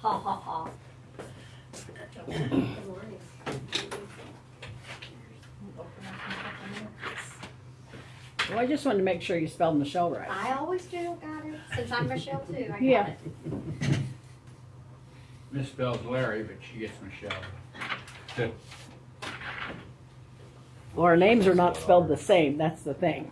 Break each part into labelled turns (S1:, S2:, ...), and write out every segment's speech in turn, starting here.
S1: Ha ha ha. Good morning.
S2: Well, I just wanted to make sure you spelled Michelle right.
S1: I always do, got it. Since I'm Michelle too, I got
S2: Yeah.
S1: it.
S3: Misspells Larry, but she gets Michelle.
S2: Well, our names are not spelled the same, that's the thing.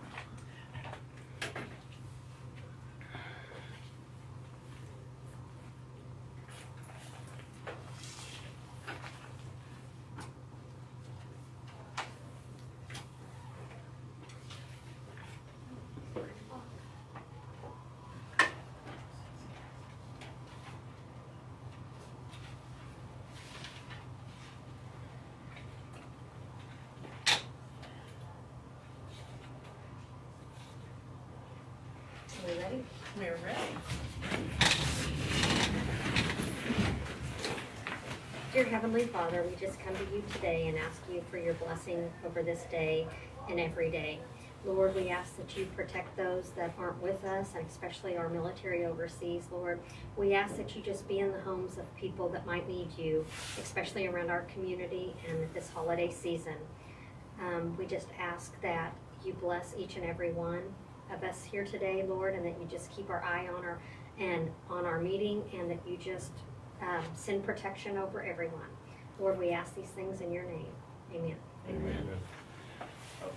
S1: Are we ready?
S4: We're ready.
S1: Dear Heavenly Father, we just come to you today and ask you for your blessing over this day and every day. Lord, we ask that you protect those that aren't with us, and especially our military overseas, Lord. We ask that you just be in the homes of people that might need you, especially around our community and this holiday season. We just ask that you bless each and every one of us here today, Lord, and that you just keep our eye on our meeting, and that you just send protection over everyone. Lord, we ask these things in your name. Amen.
S5: Amen.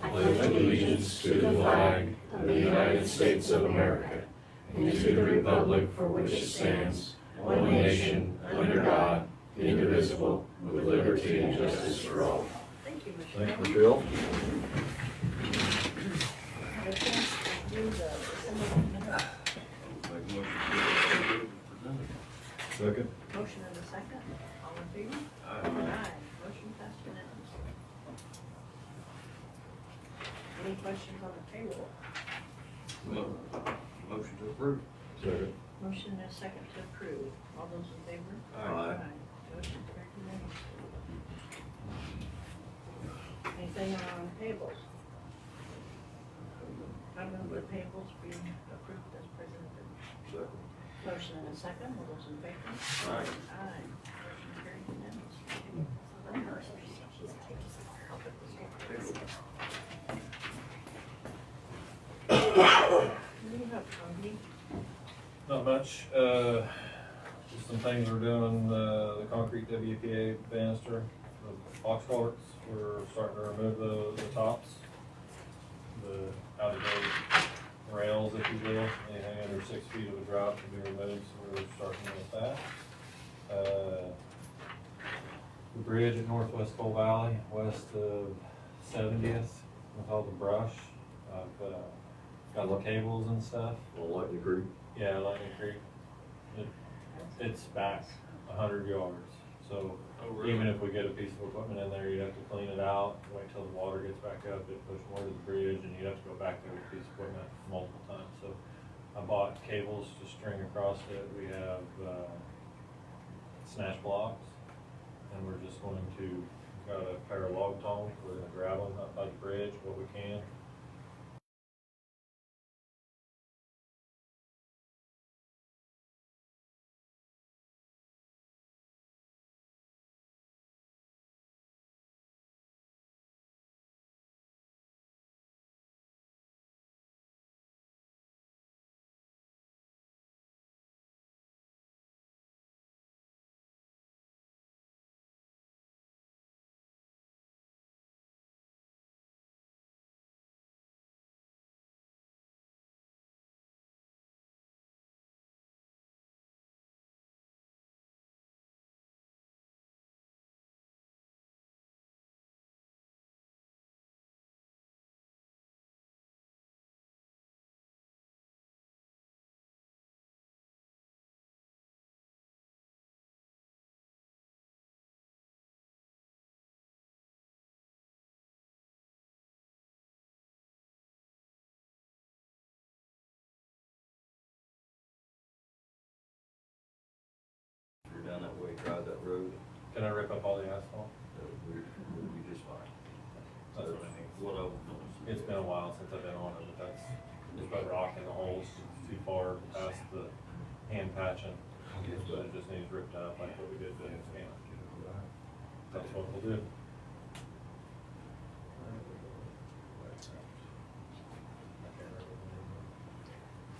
S5: I pledge allegiance to the flag of the United States of America and to the republic for which it stands, one nation, under God, indivisible, with liberty and justice for all.
S4: Thank you, Michelle.
S5: Thank you, Bill.
S4: I can't do the
S5: Second.
S4: motion and a second. All in favor? Aye. Motion passed unanimously. Any questions on the payroll?
S6: Motion to approve.
S5: Second.
S4: Motion and a second to approve. All those in favor?
S6: Aye.
S4: Motion carried unanimously. Anything on payables? I move the payables be approved as presented.
S6: Second.
S4: Motion and a second. All those in favor?
S6: Aye.
S4: Aye. Motion carried unanimously. What do you have, Tony?
S7: Not much, just some things we're doing, the concrete WPA banister, the box culverts, we're starting to remove the tops, the out-of-date rails, if you will, anything under 6 feet of a drop can be removed, so we're starting with that. The bridge at Northwest Coal Valley, west of 70th, with all the brush, I've got little cables and stuff.
S5: Well, Lightning Creek.
S7: Yeah, Lightning Creek. It's back 100 yards. So even if we get a piece of equipment in there, you'd have to clean it out, wait till the water gets back up, it push more to the bridge, and you'd have to go back there with a piece of equipment multiple times. So I bought cables to string across it. We have snatch blocks, and we're just going to, got a pair of log tongs. We're going to grab them up by the bridge, what we can.
S6: You're down that way, drive that road,
S7: Can I rip up all the asphalt?
S6: that would be just fine.
S7: That's what I mean.
S6: What I was doing.
S7: It's been a while since I've been on it, but that's, just put rock in the holes, it's too far past the hand patching. but it just needs ripped out like what we did in the scan. That's what we'll do.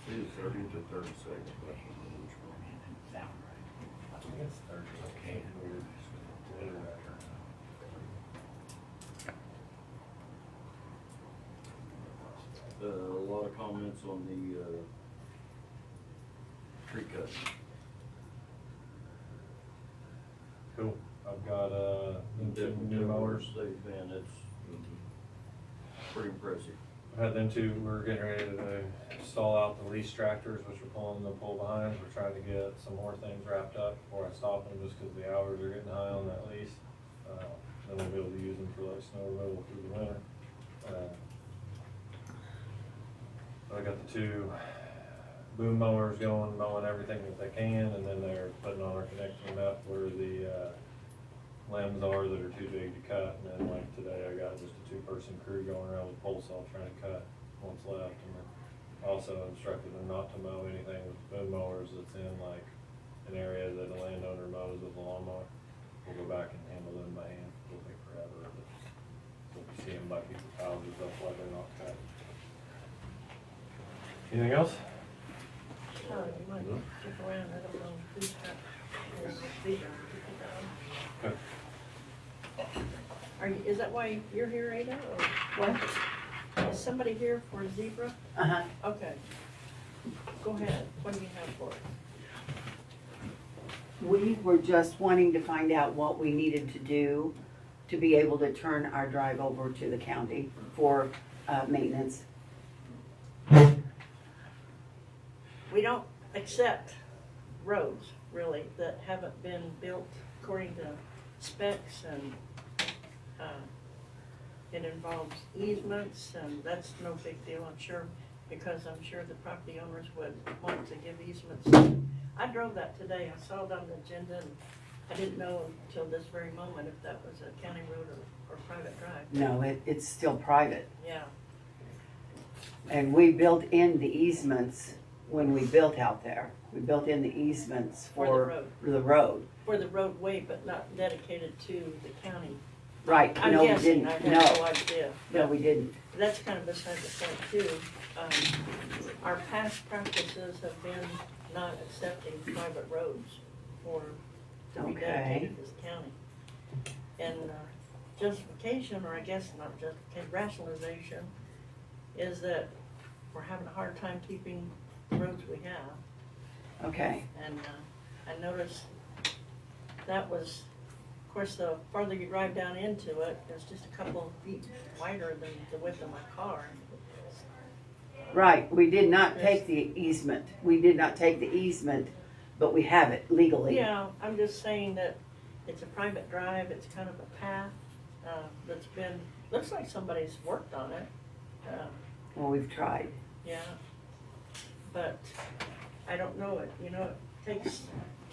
S5: See, 30 to 36.
S7: I think it's 30. Okay.
S6: A lot of comments on the, tree cut.
S7: Cool. I've got,
S6: Different
S7: new mowers.
S6: They've been, it's pretty impressive.
S7: I've had them two, we're getting ready to install out the lease tractors, which are pulling the pull behind. We're trying to get some more things wrapped up before I stop them, just because the hours are getting high on that lease. Then we'll be able to use them for like snow removal through the winter. I got the two boom mowers going, mowing everything that they can, and then they're putting on our connection nut where the limbs are that are too big to cut. And then like today, I got just a 2-person crew going around with pole saw trying to cut what's left. And then also instructed them not to mow anything with boom mowers that's in like an area that a landowner mows with a lawnmower. We'll go back and handle them by hand. It'll take forever, but so if you see them by people's houses, that's why they're not cut. Anything else?
S4: Oh, you might stick around, I don't know who's got.
S7: Okay.
S4: Are you, is that why you're here, Ada, or
S8: What?
S4: is somebody here for zebra?
S8: Uh-huh.
S4: Okay. Go ahead, what do you have for it?
S8: We were just wanting to find out what we needed to do to be able to turn our drive over to the county for maintenance.
S4: We don't accept roads, really, that haven't been built according to specs, and it involves easements, and that's no big deal, I'm sure, because I'm sure the property owners would want to give easements. I drove that today, I saw it on the agenda, and I didn't know until this very moment if that was a county road or private drive.
S8: No, it's still private.
S4: Yeah,
S8: And we built in the easements when we built out there. We built in the easements
S4: For the
S8: for
S4: road.
S8: the road.
S4: for the roadway, but not dedicated to the county.
S8: Right,
S4: I'm
S8: no, we
S4: guessing,
S8: didn't.
S4: I have no
S8: No,
S4: idea.
S8: no, we didn't.
S4: That's kind of beside the point too. Our past practices have been not accepting private roads for, to be
S8: Okay.
S4: dedicated as county. And justification, or I guess not justification, rationalization, is that we're having a hard time keeping the roads we have.
S8: Okay,
S4: And I noticed that was, of course, the farther you drive down into it, it's just a couple of feet wider than the width of my car.
S8: right. We did not take the easement. We did not take the easement, but we have it legally.
S4: Yeah, I'm just saying that it's a private drive, it's kind of a path that's been, looks like somebody's worked on it.
S8: Well, we've tried.
S4: Yeah, but I don't know it, you know, it takes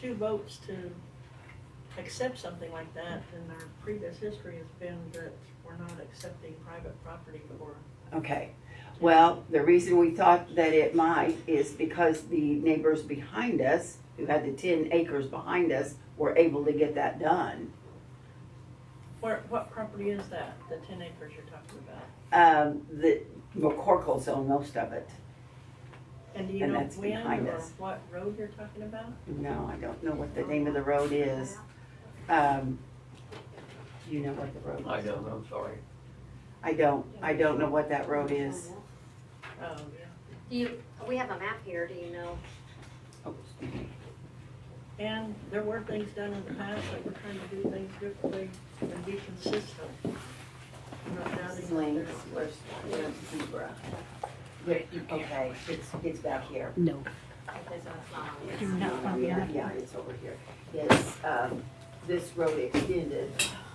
S4: 2 votes to accept something like that, and our previous history has been that we're not accepting private property for.
S8: Okay. Well, the reason we thought that it might is because the neighbors behind us, who had the 10 acres behind us, were able to get that done.
S4: What property is that, the 10 acres you're talking about?
S8: The McCorkles own most of it.
S4: And do you
S8: And
S4: know
S8: that's
S4: when
S8: behind
S4: or
S8: us.
S4: what road you're talking about?
S8: No, I don't know what the name of the road is. You know what the road is?
S6: I don't know, sorry.
S8: I don't know what that road is.
S4: Oh, yeah.
S1: We have a map here, do you know?
S8: Oh, excuse me.
S4: And there were things done in the past, like we're trying to do things differently and be consistent. I'm not doubting
S8: Links,
S4: that
S8: where's zebra? Okay, it's back here.
S2: No.
S1: Okay, so it's not on
S2: You're not on
S8: Yeah,
S2: that.
S8: yeah, it's over here. It's, this road extended,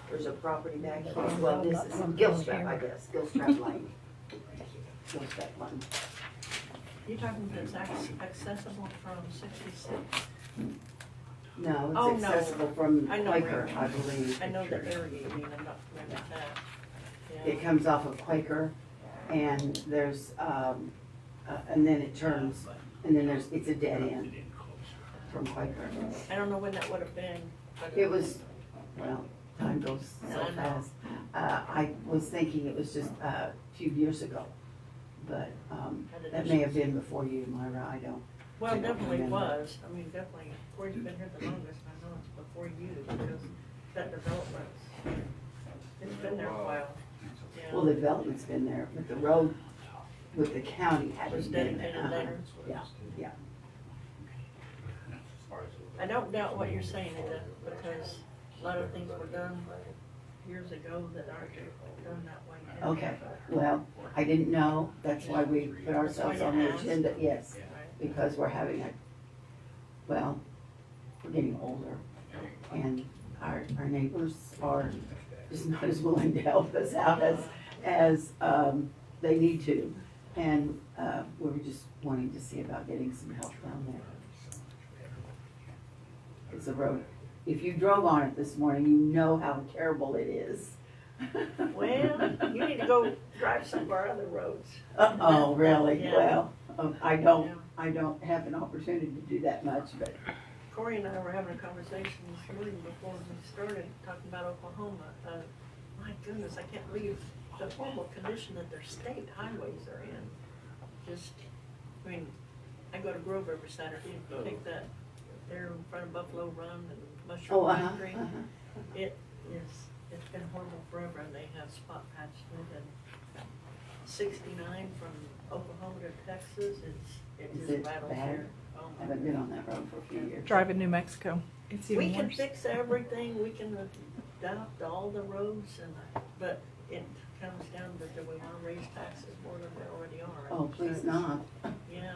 S8: there's a property back here, well, this is Gilstrap, I guess, Gilstrap Lane. Gilstrap Lane.
S4: you're talking that's accessible from 66.
S8: No,
S4: Oh,
S8: it's
S4: no.
S8: accessible from
S4: I know
S8: Quaker,
S4: where-
S8: I believe.
S4: I know the area you mean, I'm not familiar with that. Yeah.
S8: It comes off of Quaker, and there's, and then it turns, and then it's a dead end. from Quaker.
S4: I don't know when that would have been, but.
S8: It was, well, time goes
S4: I
S8: so
S4: know.
S8: fast. I was thinking it was just a few years ago, but, that may have been before you, Myra, I don't.
S4: Well,
S8: I don't
S4: definitely
S8: remember.
S4: was, I mean, definitely, Corey's been here the longest, I know it's before you, because that development, it's been there a while.
S8: Well, the development's been there, but the road with the county
S4: Was
S8: hadn't been there.
S4: dedicated later.
S8: Yeah, yeah.
S4: I don't doubt what you're saying, Ida, because a lot of things were done years ago that aren't done that way now.
S8: Okay, well, I didn't know, that's why we put ourselves on the
S4: asked.
S8: agenda, yes,
S4: Right.
S8: because we're having well, we're getting older, and our neighbors are just not as willing to help us out as they need to, and, we were just wanting to see about getting some help down there. It's a road, if you drove on it this morning, you know how terrible it is.
S4: Well, you need to go drive some of our other roads.
S8: Oh, really?
S4: Yeah.
S8: Well, I don't have an opportunity to do that much, but,
S4: Corey and I were having a conversation this morning before we started talking about Oklahoma. My goodness, I can't believe the horrible condition that their state highways are in. Just, I mean, I go to Grove every Saturday and take that there in front of Buffalo Run and Mushroom Factory. It's been horrible forever, and they have spot patched it, and 69 from Oklahoma to Texas, it
S8: Is
S4: just
S8: it
S4: rattles
S8: bad?
S4: here. Oh
S8: I
S4: my
S8: haven't been on that road for a few years.
S9: Driving New Mexico. It's
S4: We
S9: even
S4: can
S9: worse.
S4: fix everything, we can adopt all the roads, but it comes down to, do we wanna raise taxes more than we already are?
S8: Oh, please not.
S4: Yeah.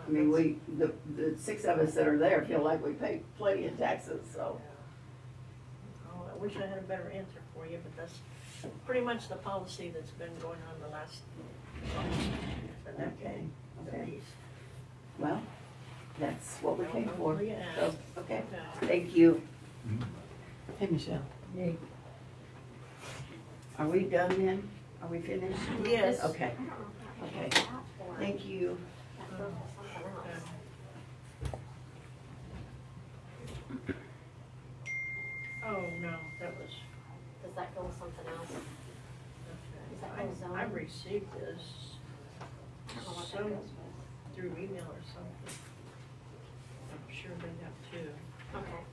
S8: I mean, the six of us that are there feel like we pay plenty of taxes, so.
S4: Oh, I wish I had a better answer for you, but that's pretty much the policy that's been going on the last, a decade at
S8: Okay.
S4: least.
S8: Well, that's what we came for.
S4: Well, yeah.
S8: So, okay,
S4: Okay.
S8: thank you. Hey, Michelle.
S2: Yay.
S8: Are we done then? Are we finished?
S4: Yes.
S8: Okay, okay. Thank you.
S4: Oh, no, that was,
S1: Does that go with something else? Is that
S4: okay.
S1: on zoning?
S4: I received this
S1: I don't know what that
S4: some,
S1: goes with.
S4: through email or something. I'm sure they have too.
S1: Okay,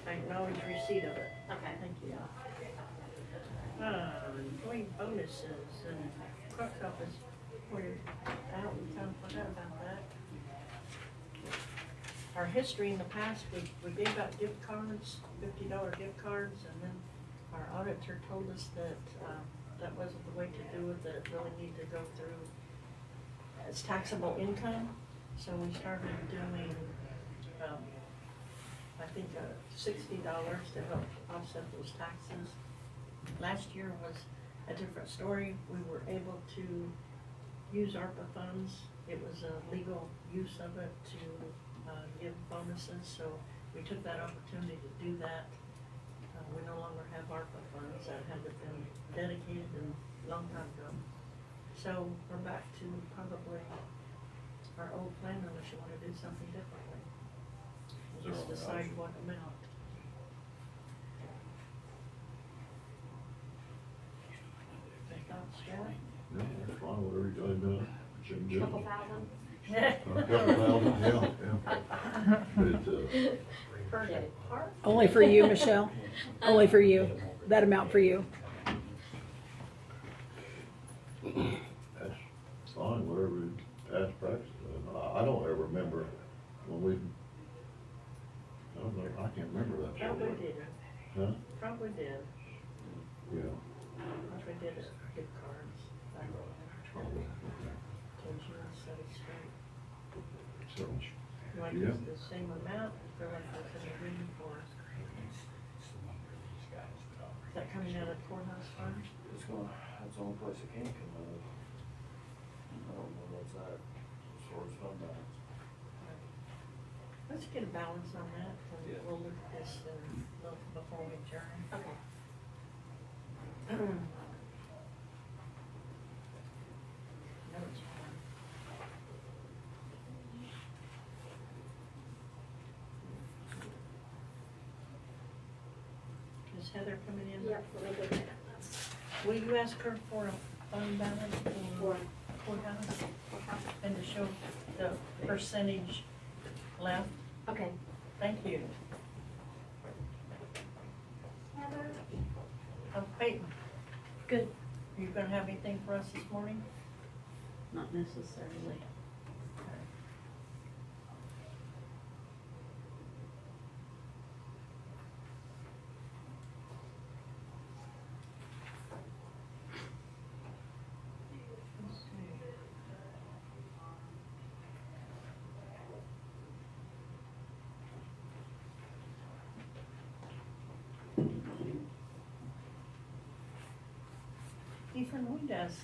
S4: I acknowledge receipt of it.
S1: okay.
S4: Thank you. Employee bonuses and clerk's office pointed out, we kind of forgot about that. Our history in the past, we gave out gift cards, $50 gift cards, and then our auditor told us that, that wasn't the way to do it, that it really needed to go through as taxable income. So we started doing, I think, $60 to help offset those taxes. Last year was a different story. We were able to use ARPA funds. It was a legal use of it to give bonuses, so we took that opportunity to do that. We no longer have ARPA funds that had been dedicated a long time ago. So we're back to probably our old plan unless you want to do something differently. We'll just decide what amount. Thoughts, Jack?
S5: No, that's fine, whatever you guys do. Shouldn't do it.
S1: Couple thousand?
S5: A couple thousand, yeah. But,
S1: Heard it.
S2: Only for you, Michelle. Only for you. That amount for you.
S5: that's fine, whatever past practice. I don't ever remember when we, I don't know, I can't remember that.
S4: Probably did.
S5: Huh?
S4: Probably did.
S5: Yeah.
S4: Probably did it. Gift cards. Told you and set it straight.
S5: So,
S4: You want
S5: Yeah.
S4: the same amount, feel like that's an agreement for. Is that coming out of courthouse fund?
S6: It's gonna, that's the only place it can come out of. I don't know what's that, as far as fund balance.
S4: Let's get a balance on that, and
S6: Yeah.
S4: we'll look at this and look before we adjourn.
S1: Okay.
S4: No, it's fine. Heather coming in?
S1: Yep, let me go get it.
S4: Will you ask her for a fund balance for
S1: For
S4: courthouse
S1: courthouse.
S4: and to show the percentage left?
S1: Okay.
S4: Thank you. Oh, Peyton.
S1: Good.
S4: Are you gonna have anything for us this morning?
S8: Not necessarily.
S4: Let's see. Ethan, we'd asked,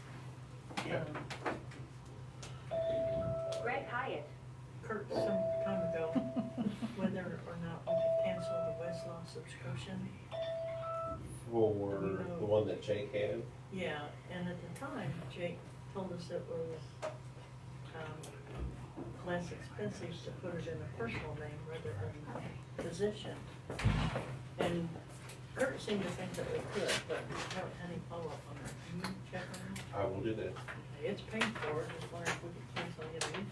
S1: Greg Hyatt.
S4: Kurt some time ago whether or not we could cancel the Westlaw subscription.
S5: For the one that Jake had,
S4: Yeah, and at the time, Jake told us it was, less expensive to put it in a personal name rather than position. And Kurt seemed to think that we could, but I haven't had any follow-up on that. Can you check on that?
S5: I will do that.
S4: It's paid for, just wondering if we could cancel and get a refund.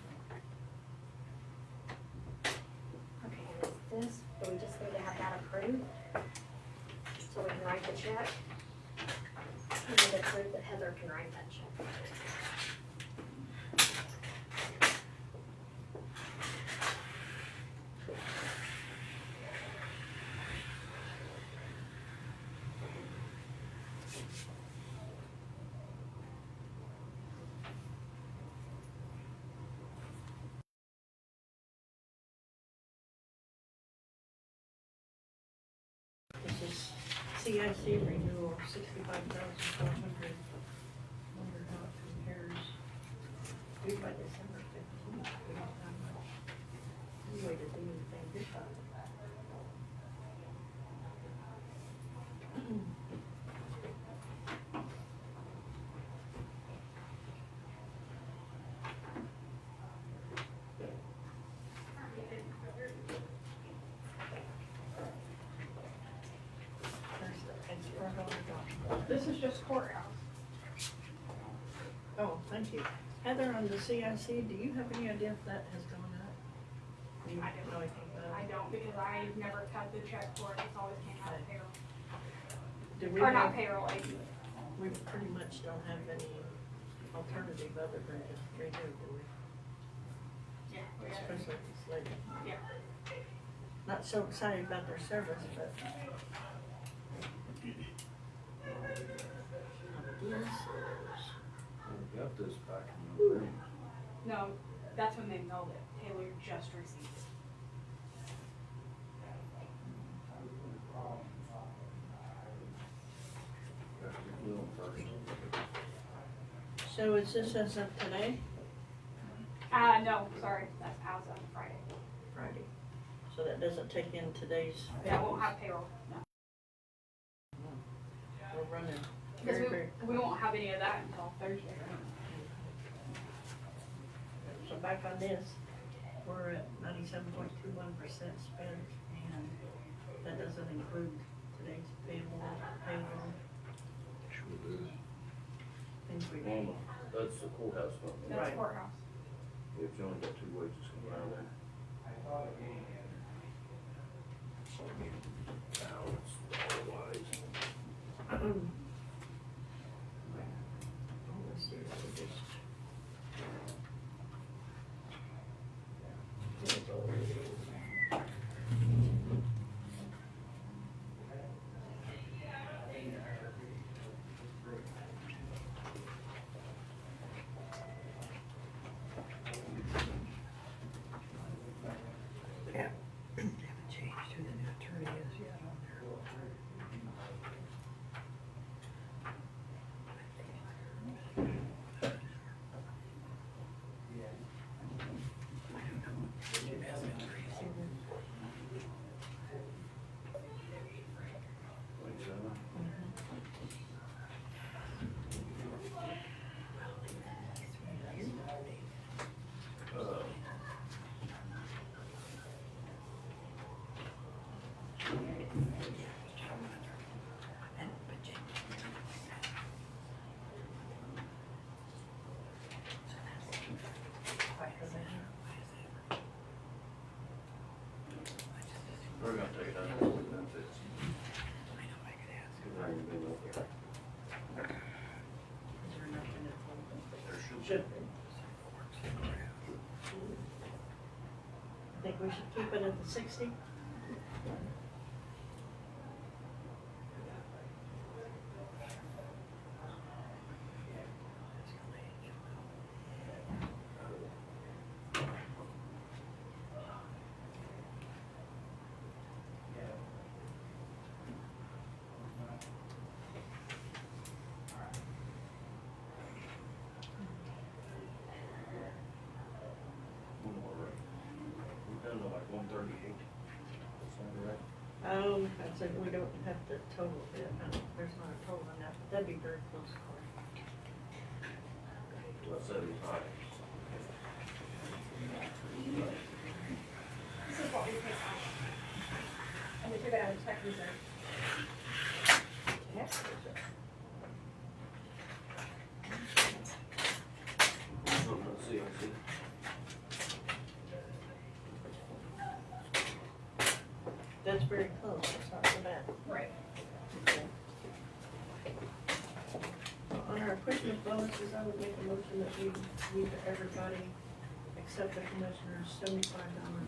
S1: Okay, and it's this, but we just need to have that approved. So we can write the check. We need to prove that Heather can write that check.
S4: This is CIC renewal, $65,400. Wonder how it compares. Due by December 15th. We don't have much leeway to do anything this time. There's the expert on the document.
S9: This is just courthouse.
S4: Oh, thank you. Heather, on the CIC, do you have any idea if that has gone up? You
S9: I don't
S4: know anything about
S9: I
S4: it?
S9: don't because I never cut the check for it. It's always came out of payroll.
S4: Do we
S9: Or not
S4: have,
S9: payroll, like,
S4: we pretty much don't have any alternative other than just renew, do we?
S9: yeah, we got it.
S4: Especially if it's late.
S9: Yeah.
S4: Not so excited about their service, but. This is.
S6: We got this back in November.
S9: No, that's when they mailed it. Taylor just received it.
S6: Got the bill first.
S4: So is this as of today?
S9: No, sorry, that's as of Friday.
S4: Friday. So that doesn't take in today's.
S9: That won't have payroll, no.
S4: We're running
S9: Because
S4: very, very.
S9: we won't have any of that until Thursday.
S4: So back on this, we're at 97.21% spent, and that doesn't include today's payroll,
S6: Sure do.
S4: things we
S6: Well,
S4: need.
S6: that's the courthouse fund.
S9: That's
S4: Right.
S9: courthouse.
S6: If you only got two wages coming out of there. Now it's all wise.
S4: Let's see if we just.
S2: Haven't changed who the new attorney is yet on there.
S6: We're gonna take it out of the benefits. There ain't been no-
S4: Is there nothing in it?
S6: There should
S4: Should be. Think we should keep it at the 60?
S6: We've done like 138. Sound right?
S4: I said we don't have to total it, there's not a total on that, but that'd be very close.
S6: Well, 75.
S9: This is what we pay out. And we took it out of tech reserve.
S6: Let's see.
S4: That's very close, that's not so bad.
S9: Right.
S4: On our Christmas bonuses, I would make a motion that we give everybody, except the commissioners, $75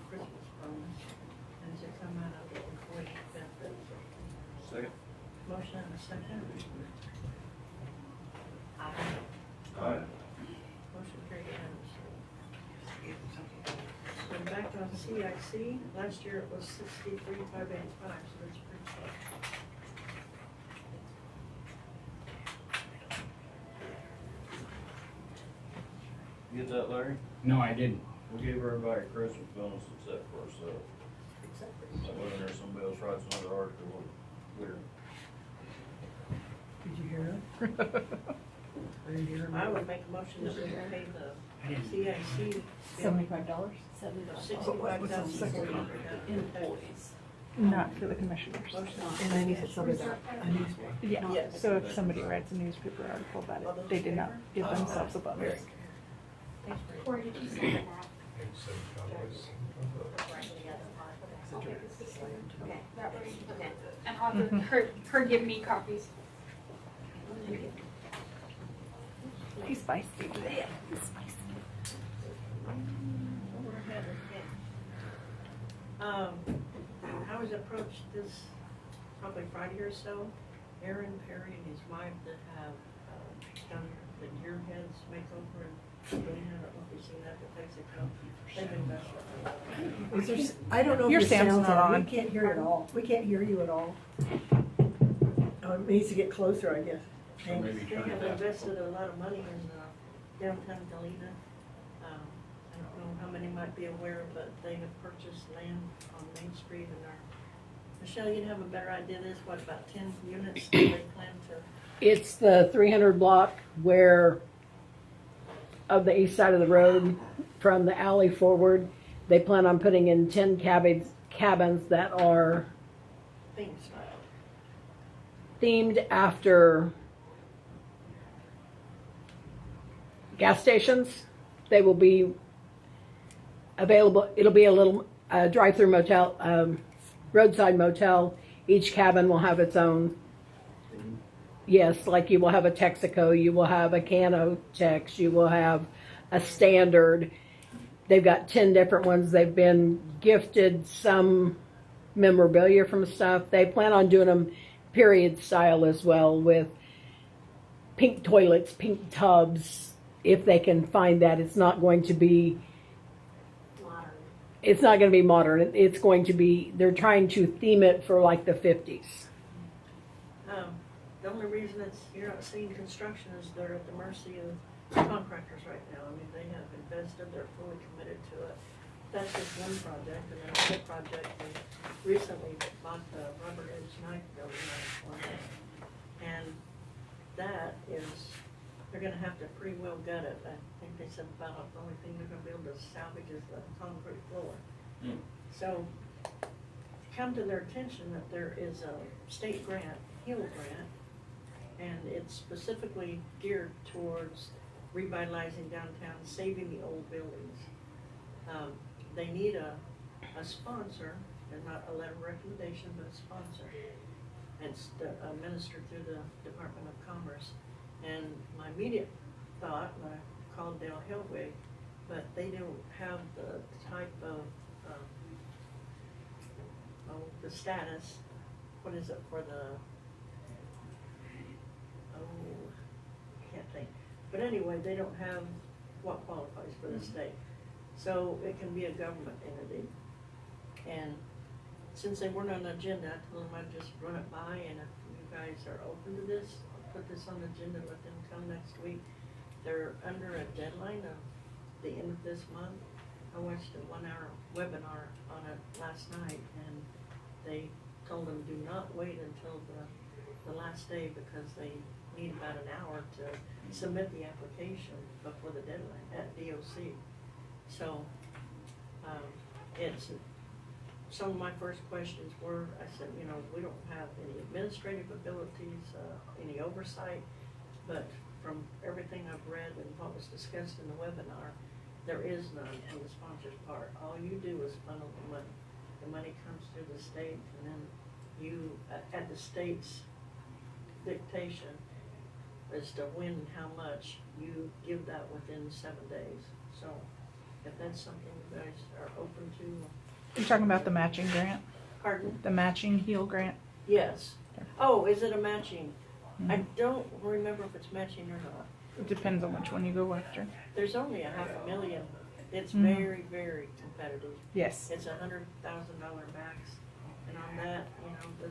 S4: Christmas bonus, and to come out of the employee benefits.
S6: Second.
S4: Motion and a second.
S6: Aye.
S4: Motion carried unanimously. And back on CIC, last year it was 63,585, so that's pretty close.
S6: You get that, Larry?
S3: No, I didn't.
S6: We gave everybody a Christmas bonus except for ourselves.
S4: Except for
S6: That wasn't there, somebody else writes another article, we're.
S8: Did you hear it? I didn't hear
S4: I would make a motion that we pay the CIC
S2: $75?
S4: $65,400.
S10: Employees, not for the commissioners.
S8: And I need somebody that, a newspaper.
S10: Yeah,
S4: Yes.
S10: so if somebody writes a newspaper article about it, they did not give themselves a bonus.
S4: Thanks, Bree.
S1: Corey, did you send that? Okay.
S9: That way.
S1: Okay.
S9: And I'll have her give me copies.
S10: He's spicy. He's spicy.
S4: We're ahead again. I was approached this, probably Friday or so, Aaron Perry and his wife that have, done the deer heads makeover and doing, I don't know if you've seen that at Mexico. They've been messed up.
S11: Is there, I don't know if
S10: Your
S11: your
S10: sound's
S11: sound's
S10: not
S11: on.
S10: on.
S11: We can't hear you at all. We can't hear you at all. Oh, it needs to get closer, I guess.
S3: So maybe
S4: They
S3: turn
S4: have
S3: it up.
S4: invested a lot of money in downtown Galena. I don't know how many might be aware, but they have purchased land on Main Street and are, Michelle, you'd have a better idea of this, what, about 10 units that they plan to?
S2: It's the 300 block where, of the east side of the road, from the alley forward, they plan on putting in 10 cabins that are
S4: Theme style.
S2: themed after gas stations. They will be available. It'll be a little drive-through motel, roadside motel. Each cabin will have its own. Yes, like you will have a Texaco, you will have a Cano Tex, you will have a Standard. They've got 10 different ones. They've been gifted some memorabilia from stuff. They plan on doing them period style as well, with pink toilets, pink tubs, if they can find that. It's not going to be
S1: Modern.
S2: it's not going to be modern. It's going to be, they're trying to theme it for like the 50s.
S4: The only reason you're not seeing construction is they're at the mercy of contractors right now. I mean, they have invested, they're fully committed to it. That's just one project, and then another project, we recently bought the Rubber Edge Knife building on the corner. And that is, they're gonna have to pretty well gut it. I think they said about the only thing they're gonna be able to salvage is the concrete floor. So, come to their attention that there is a state grant, HEAL grant, and it's specifically geared towards revitalizing downtown, saving the old buildings. They need a a sponsor, and not a letter of recommendation, but a sponsor. It's administered through the Department of Commerce. And my immediate thought, when I called Dale Hillwig, but they don't have the type of, the status, what is it for the, can't think. But anyway, they don't have what qualifies for the state. So it can be a government entity. And since they weren't on the agenda, I told them I'd just run it by, and if you guys are open to this, I'll put this on the agenda, let them come next week. They're under a deadline of the end of this month. I watched a 1-hour webinar on it last night, and they told them do not wait until the last day, because they need about an hour to submit the application before the deadline at DOC. So, some of my first questions were, I said, you know, we don't have any administrative abilities, any oversight, but from everything I've read and what was discussed in the webinar, there is none on the sponsor's part. All you do is funnel the money. The money comes through the state, and then you, at the state's dictation as to when and how much, you give that within 7 days. So if that's something you guys are open to.
S10: You're talking about the matching grant?
S4: Pardon?
S10: The matching HEAL grant?
S4: Yes. Oh, is it a matching?
S10: Mhm.
S4: I don't remember if it's matching or not.
S10: It depends on which one you go after.
S4: There's only $500,000. It's
S10: Mhm.
S4: very, very competitive.
S10: Yes.
S4: It's $100,000 max, and on that, you know,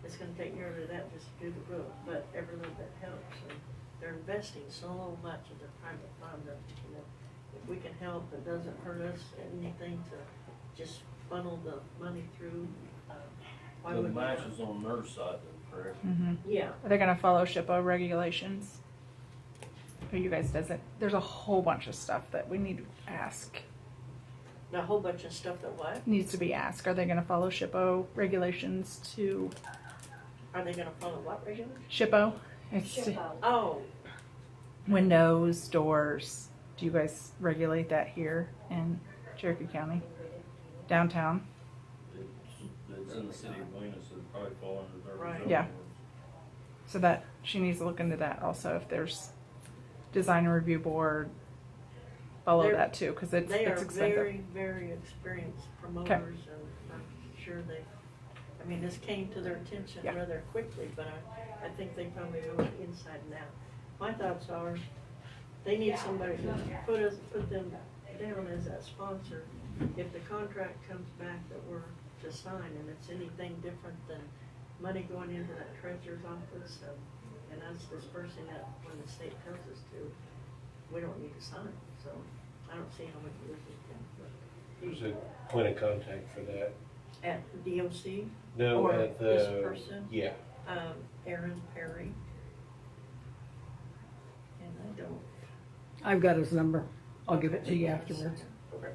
S4: it's gonna take care of that just to do the roof, but every little bit helps. And they're investing so much in the private fund that, you know, if we can help, it doesn't hurt us anything to just funnel the money through. Why
S6: The
S4: would we
S6: match
S4: not?
S6: is on their side, then, correct?
S10: Mm-hmm.
S4: Yeah.
S10: Are they gonna follow SHPO regulations? Or you guys doesn't? There's a whole bunch of stuff that we need to ask.
S4: A whole bunch of stuff that what?
S10: Needs to be asked. Are they gonna follow SHPO regulations to
S4: Are they gonna follow what regulations?
S10: SHPO? It's
S1: SHPO.
S4: Oh,
S10: windows, doors. Do you guys regulate that here in Cherokee County? Downtown?
S6: It's in the city of Galena, so it'd probably fall under their.
S4: Right.
S6: zoning
S10: Yeah.
S6: ordinance.
S10: So that she needs to look into that also. If there's design and review board, follow
S4: They're-
S10: that too, because it's
S4: they are
S10: expensive.
S4: very, very experienced promoters, and I'm sure I mean, this came to their attention
S10: Yeah.
S4: rather quickly, but I think they probably know it inside and out. My thoughts are, they need somebody to put them down as that sponsor. If the contract comes back that we're to sign, and it's anything different than money going into that treasurer's office, and us dispersing it when the state tells us to, we don't need to sign, so I don't see how we can lose it.
S5: Who's the point of contact for that?
S4: At DOC?
S5: No,
S4: Or
S5: at the.
S4: this person?
S5: Yeah.
S4: Aaron Perry. And I don't.
S2: I've got his number. I'll give it to you afterwards.
S5: Okay.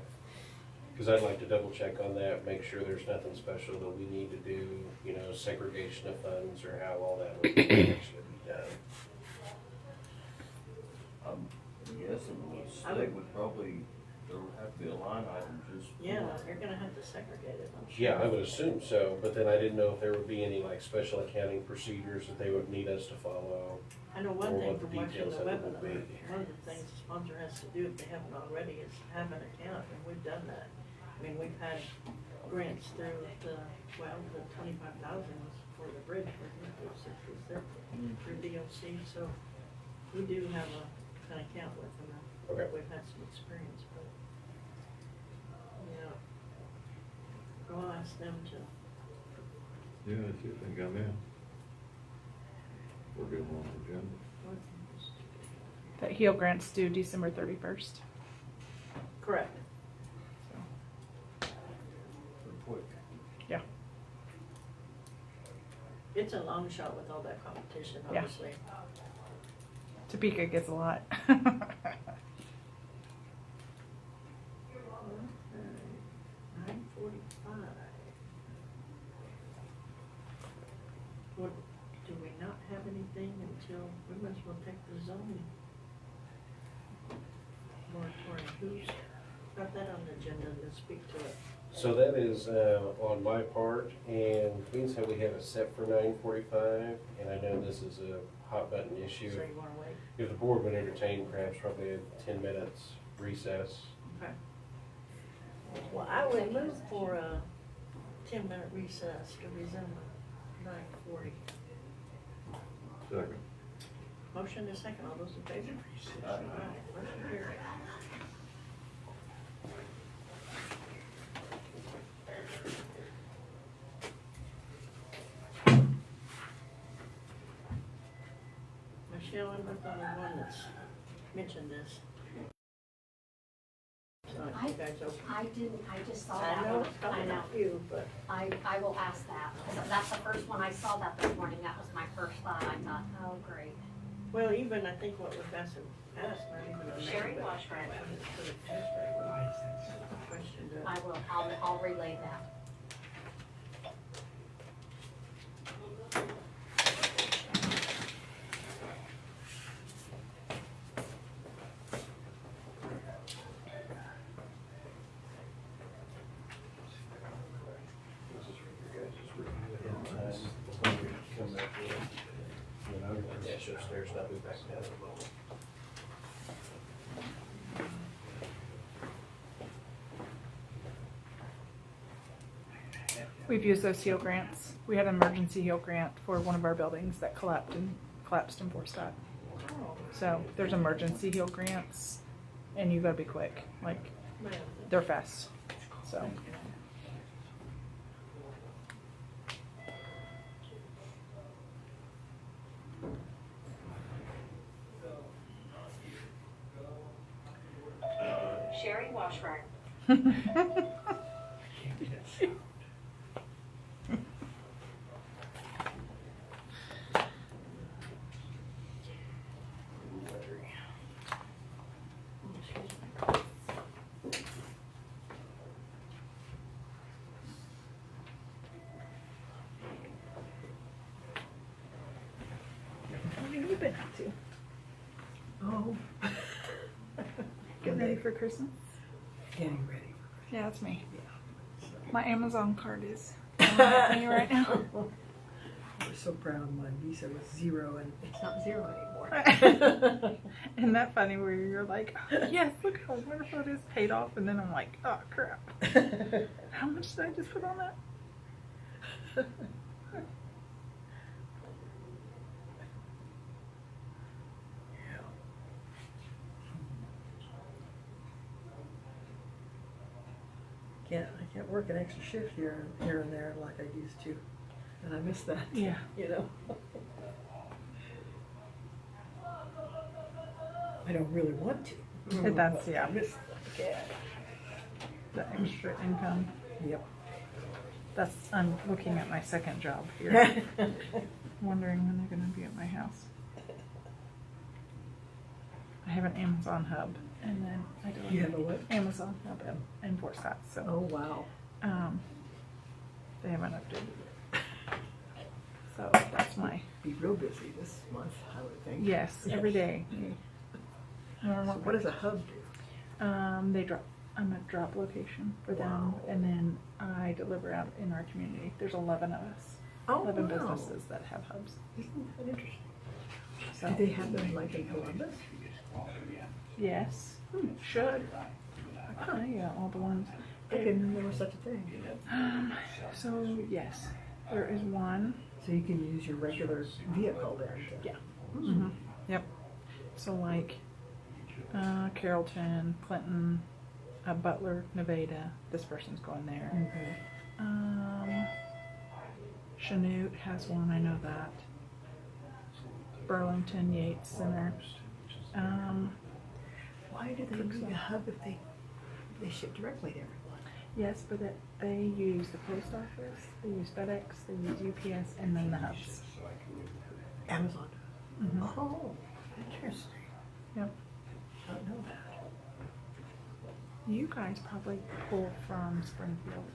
S5: Because I'd like to double check on that, make sure there's nothing special that we need to do, you know, segregation of funds or how all that would actually be done.
S6: I'm guessing the state would probably, there would have to be a line item just.
S4: Yeah, you're gonna have to segregate it, I'm sure.
S5: Yeah, I would assume so, but then I didn't know if there would be any like special accounting procedures that they would need us to follow.
S4: I know one
S5: or
S4: thing
S5: what the
S4: from watching
S5: details
S4: the
S5: of it would
S4: webinar,
S5: be.
S4: one of the things the sponsor has to do if they haven't already is have an account, and we've done that. I mean, we've had grants through the 25,000 was for the bridge, through DOC, so we do have an account with them.
S5: Okay.
S4: We've had some experience, but, yeah. I'll ask them to,
S6: Yeah, see if they come in. We're good on the agenda.
S10: That HEAL grant's due December 31st.
S4: correct.
S6: Pretty quick.
S10: Yeah.
S4: It's a long shot with all that competition,
S10: Yeah.
S4: obviously.
S10: Topeka gets a lot.
S4: 9:45. What, do we not have anything until, we might as well take the zoning moratorium? Who's got that on the agenda to speak to it?
S12: So that is on my part, and we said we had it set for 9:45, and I know this is a hot button issue.
S4: So you wanna wait?
S12: If the board would entertain perhaps probably a 10 minutes recess.
S4: Okay. Well, I would move for a 10-minute recess to resume at 9:40.
S6: Second.
S4: Motion is second, all those in favor? Aye. Motion carried. Michelle, I'm not the only one that's mentioned this. So
S1: I-
S4: you guys okay?
S1: I didn't, I just saw
S4: I
S1: that
S4: know
S1: one.
S4: it's coming
S1: I know.
S4: out you, but
S1: I will ask that, because that's the first one I saw that this morning. That was my first thought. I thought, oh, great.
S4: well, even I think what was asked, not even a name,
S1: Sherry
S4: but
S1: Washburn.
S4: for the district. Question to
S1: I will, I'll relay that.
S12: Dash upstairs, and I'll be back down in a moment.
S10: We've used those HEAL grants. We had an emergency HEAL grant for one of our buildings that collapsed in Forstad. So there's emergency HEAL grants, and you gotta be quick. Like, they're fast. So.
S1: Sherry Washburn.
S10: What have you been up to?
S11: Oh.
S10: Getting ready for Christmas?
S11: Getting ready.
S10: Yeah, that's me.
S11: Yeah.
S10: My Amazon card is on me right now.
S11: I was so proud my Visa was 0 and it's not 0 anymore.
S10: Isn't that funny where you're like, oh, yes, look how wonderful it is, paid off, and then I'm like, oh crap. How much did I just put on that?
S11: I can't work an extra shift here and there like I used to, and I miss that.
S10: Yeah.
S11: You know. I don't really want to.
S10: That's,
S11: but
S10: yeah.
S11: I miss that.
S10: The extra income.
S11: Yep.
S10: That's, I'm looking at my second job here. Wondering when they're gonna be at my house. I have an Amazon hub, and then I do
S11: You have a what?
S10: Amazon hub in Fort Scott. So,
S11: Oh wow.
S10: they haven't updated it. So that's my
S11: Be real busy this month, I would think.
S10: yes every day.
S11: So what does a hub do?
S10: They drop. I'm a drop location for them,
S11: Wow.
S10: and then I deliver out in our community. There's 11 of us,
S11: Oh,
S10: 11
S11: wow.
S10: businesses that have hubs.
S11: Isn't that interesting?
S10: So
S11: Do they have them like in Columbus?
S10: yes, should. Yeah, all the ones.
S11: I didn't know there was such a thing.
S10: So yes, there is one.
S11: So you can use your regular vehicle there. To,
S10: Yeah. Mm-hmm. Yep. So like Carrollton, Clinton, Butler, Nevada. This person's going there.
S11: Okay.
S10: Chanute has one. I know that. Burlington, Yates Center.
S11: Why do they need a hub if they ship directly to everyone?
S10: Yes, but they use the post office, they use FedEx, they use UPS, and then the hubs.
S11: Amazon.
S10: Mhm.
S11: Oh, interesting.
S10: Yep.
S11: I don't know that.
S10: You guys probably pull from Springfield.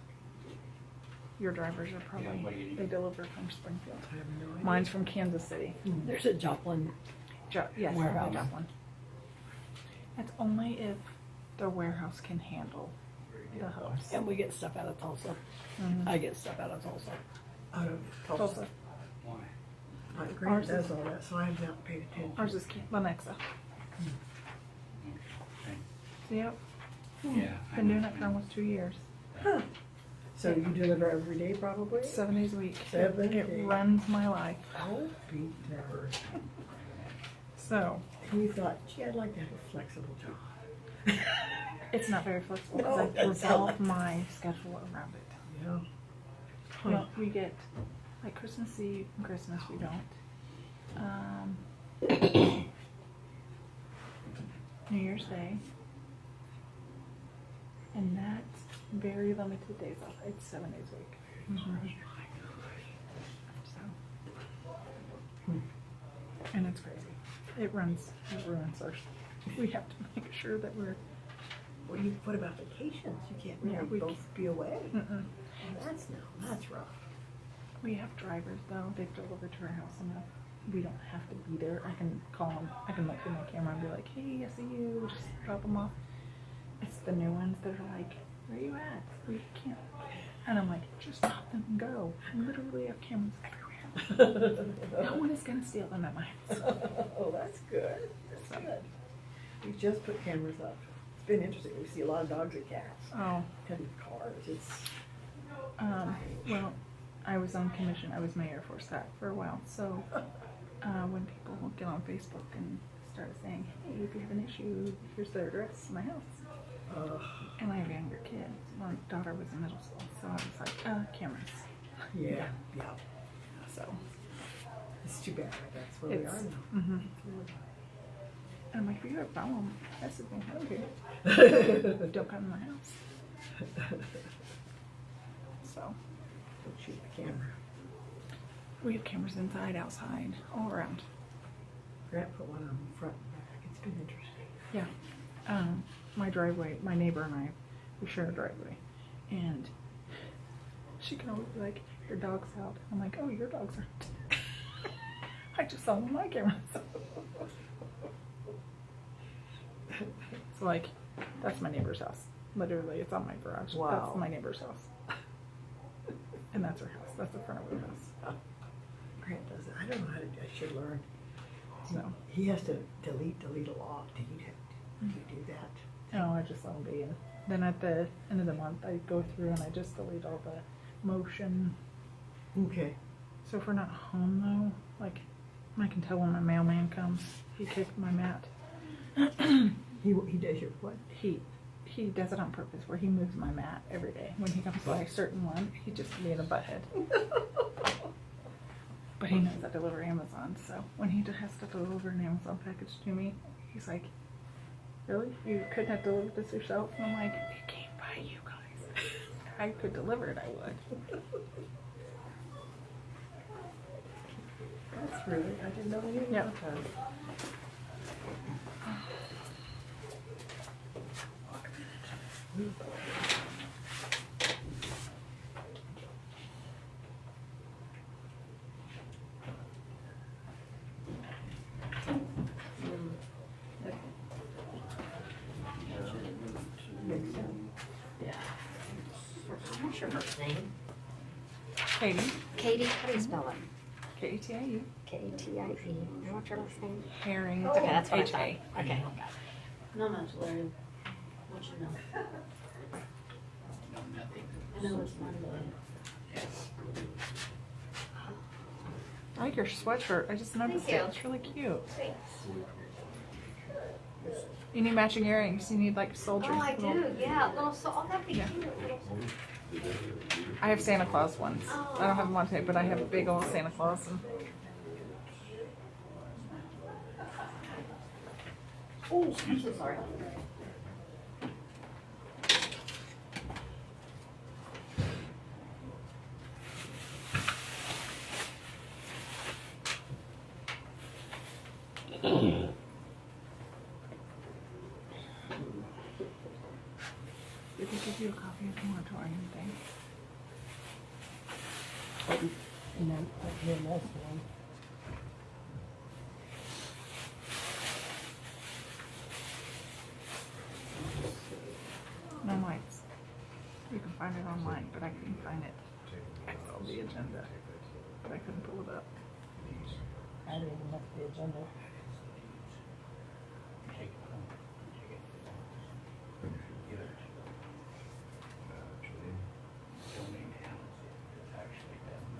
S10: Your drivers are probably, they deliver from Springfield.
S11: I have no idea.
S10: Mine's from Kansas City.
S2: There's a Joplin.
S10: Yes,
S2: Warehouse.
S10: I got one. That's only if the warehouse can handle the hubs.
S2: And we get stuff out of Tulsa.
S10: Mhm.
S2: I get stuff out of Tulsa.
S11: Out of Tulsa.
S10: Tulsa.
S3: Why?
S11: My Grant does all that, so I have not paid attention.
S10: Ours is Lenexa. Yep.
S3: Yeah. I
S10: Been doing
S3: know.
S10: it for almost 2 years.
S11: Huh. So you deliver every day probably?
S10: 7 days a week.
S11: 7
S10: It
S11: days.
S10: runs my life.
S11: Oh, be never.
S10: So
S11: And you thought, gee, I'd like to have a flexible job.
S10: it's not very flexible
S11: No,
S10: because I
S11: that's
S10: resolve
S11: not.
S10: my schedule around it.
S11: Yeah.
S10: Well, we get like Christmas Eve and Christmas we don't. New Year's Day. And that's very limited days off. It's 7 days a week. So. And it's crazy. It ruins our. We have to make sure that we're.
S11: Well, what about vacations? You can't really
S10: Yeah, we
S11: both be away.
S10: Mm-mm.
S11: That's rough.
S10: We have drivers though. They've delivered to our house enough. We don't have to be there. I can call them. I can look through my camera and be like, "Hey, I see you." Just drop them off. It's the new ones that are like, "Where are you at? We can't." And I'm like, "Just stop them and go." I literally have cameras everywhere. No one is gonna steal them at my house.
S11: Oh, that's good. That's good. We just put cameras up. It's been interesting. We see a lot of dogs and cats
S10: Oh,
S11: and cars. It's
S10: well, I was on commission. I was mayor for SAC for a while. So when people will get on Facebook and start saying, "Hey, if you have an issue, here's the address to my house." And I have younger kids. My daughter was in middle school, so I was like, cameras.
S11: yeah, yeah.
S10: So
S11: It's too bad. That's where we are now.
S10: Mm-hmm. And I'm like, if you have a problem, message me. I don't care. Don't come to my house. So
S11: Don't shoot the camera.
S10: we have cameras inside, outside, all around.
S11: Grant put one on the front and back. It's been interesting.
S10: Yeah. My driveway, my neighbor and I, we share a driveway. And she can always be like, "Your dog's out." I'm like, "Oh, your dogs are." I just saw them on my cameras. So like, that's my neighbor's house. Literally, it's on my garage.
S11: Wow.
S10: That's my neighbor's house. And that's her house. That's the front of her house.
S11: Grant does it. I don't know how to. I should learn.
S10: So,
S11: He has to delete a lot. Do you do that?
S10: no, I just let them be. And then at the end of the month, I go through and I just delete all the motion.
S11: Okay.
S10: So if we're not home though, like, I can tell when my mailman comes. He kicked my mat.
S11: He does your what?
S10: He does it on purpose, where he moves my mat every day. When he comes by a certain one, he just being a butthead. But he knows I deliver Amazon, so when he has to deliver an Amazon package to me, he's like, "Really? You couldn't have delivered this yourself?" And I'm like, "It came by you guys. If I could deliver it, I would."
S11: That's really. I didn't know you.
S10: Yeah.
S1: What's your first name?
S10: Katie,
S1: Katie, how do you spell it?
S10: K-E-T-I-U,
S1: K-A-T-I-E. And what's your last name?
S10: Herring,
S1: Okay, that's what I
S10: H-A.
S1: thought. Okay.
S8: Not much, Larry. What you know?
S3: No, nothing.
S8: I know it's Monday.
S10: I like your sweatshirt. I just noticed
S1: Thank
S10: it.
S1: you.
S10: It's really cute.
S1: Thanks.
S10: You need matching earrings. You need like soldiers.
S1: Oh, I do, yeah, little, oh, that'd be
S10: Yeah.
S1: cute.
S10: I have Santa Claus ones. I don't have them on tape, but I have a big old Santa Claus. And
S1: Oh, I'm so sorry.
S10: did they give you a copy of the moratorium thing?
S11: And then the next one.
S10: No lights. agenda, but I couldn't pull it up.
S2: I didn't even look at the agenda.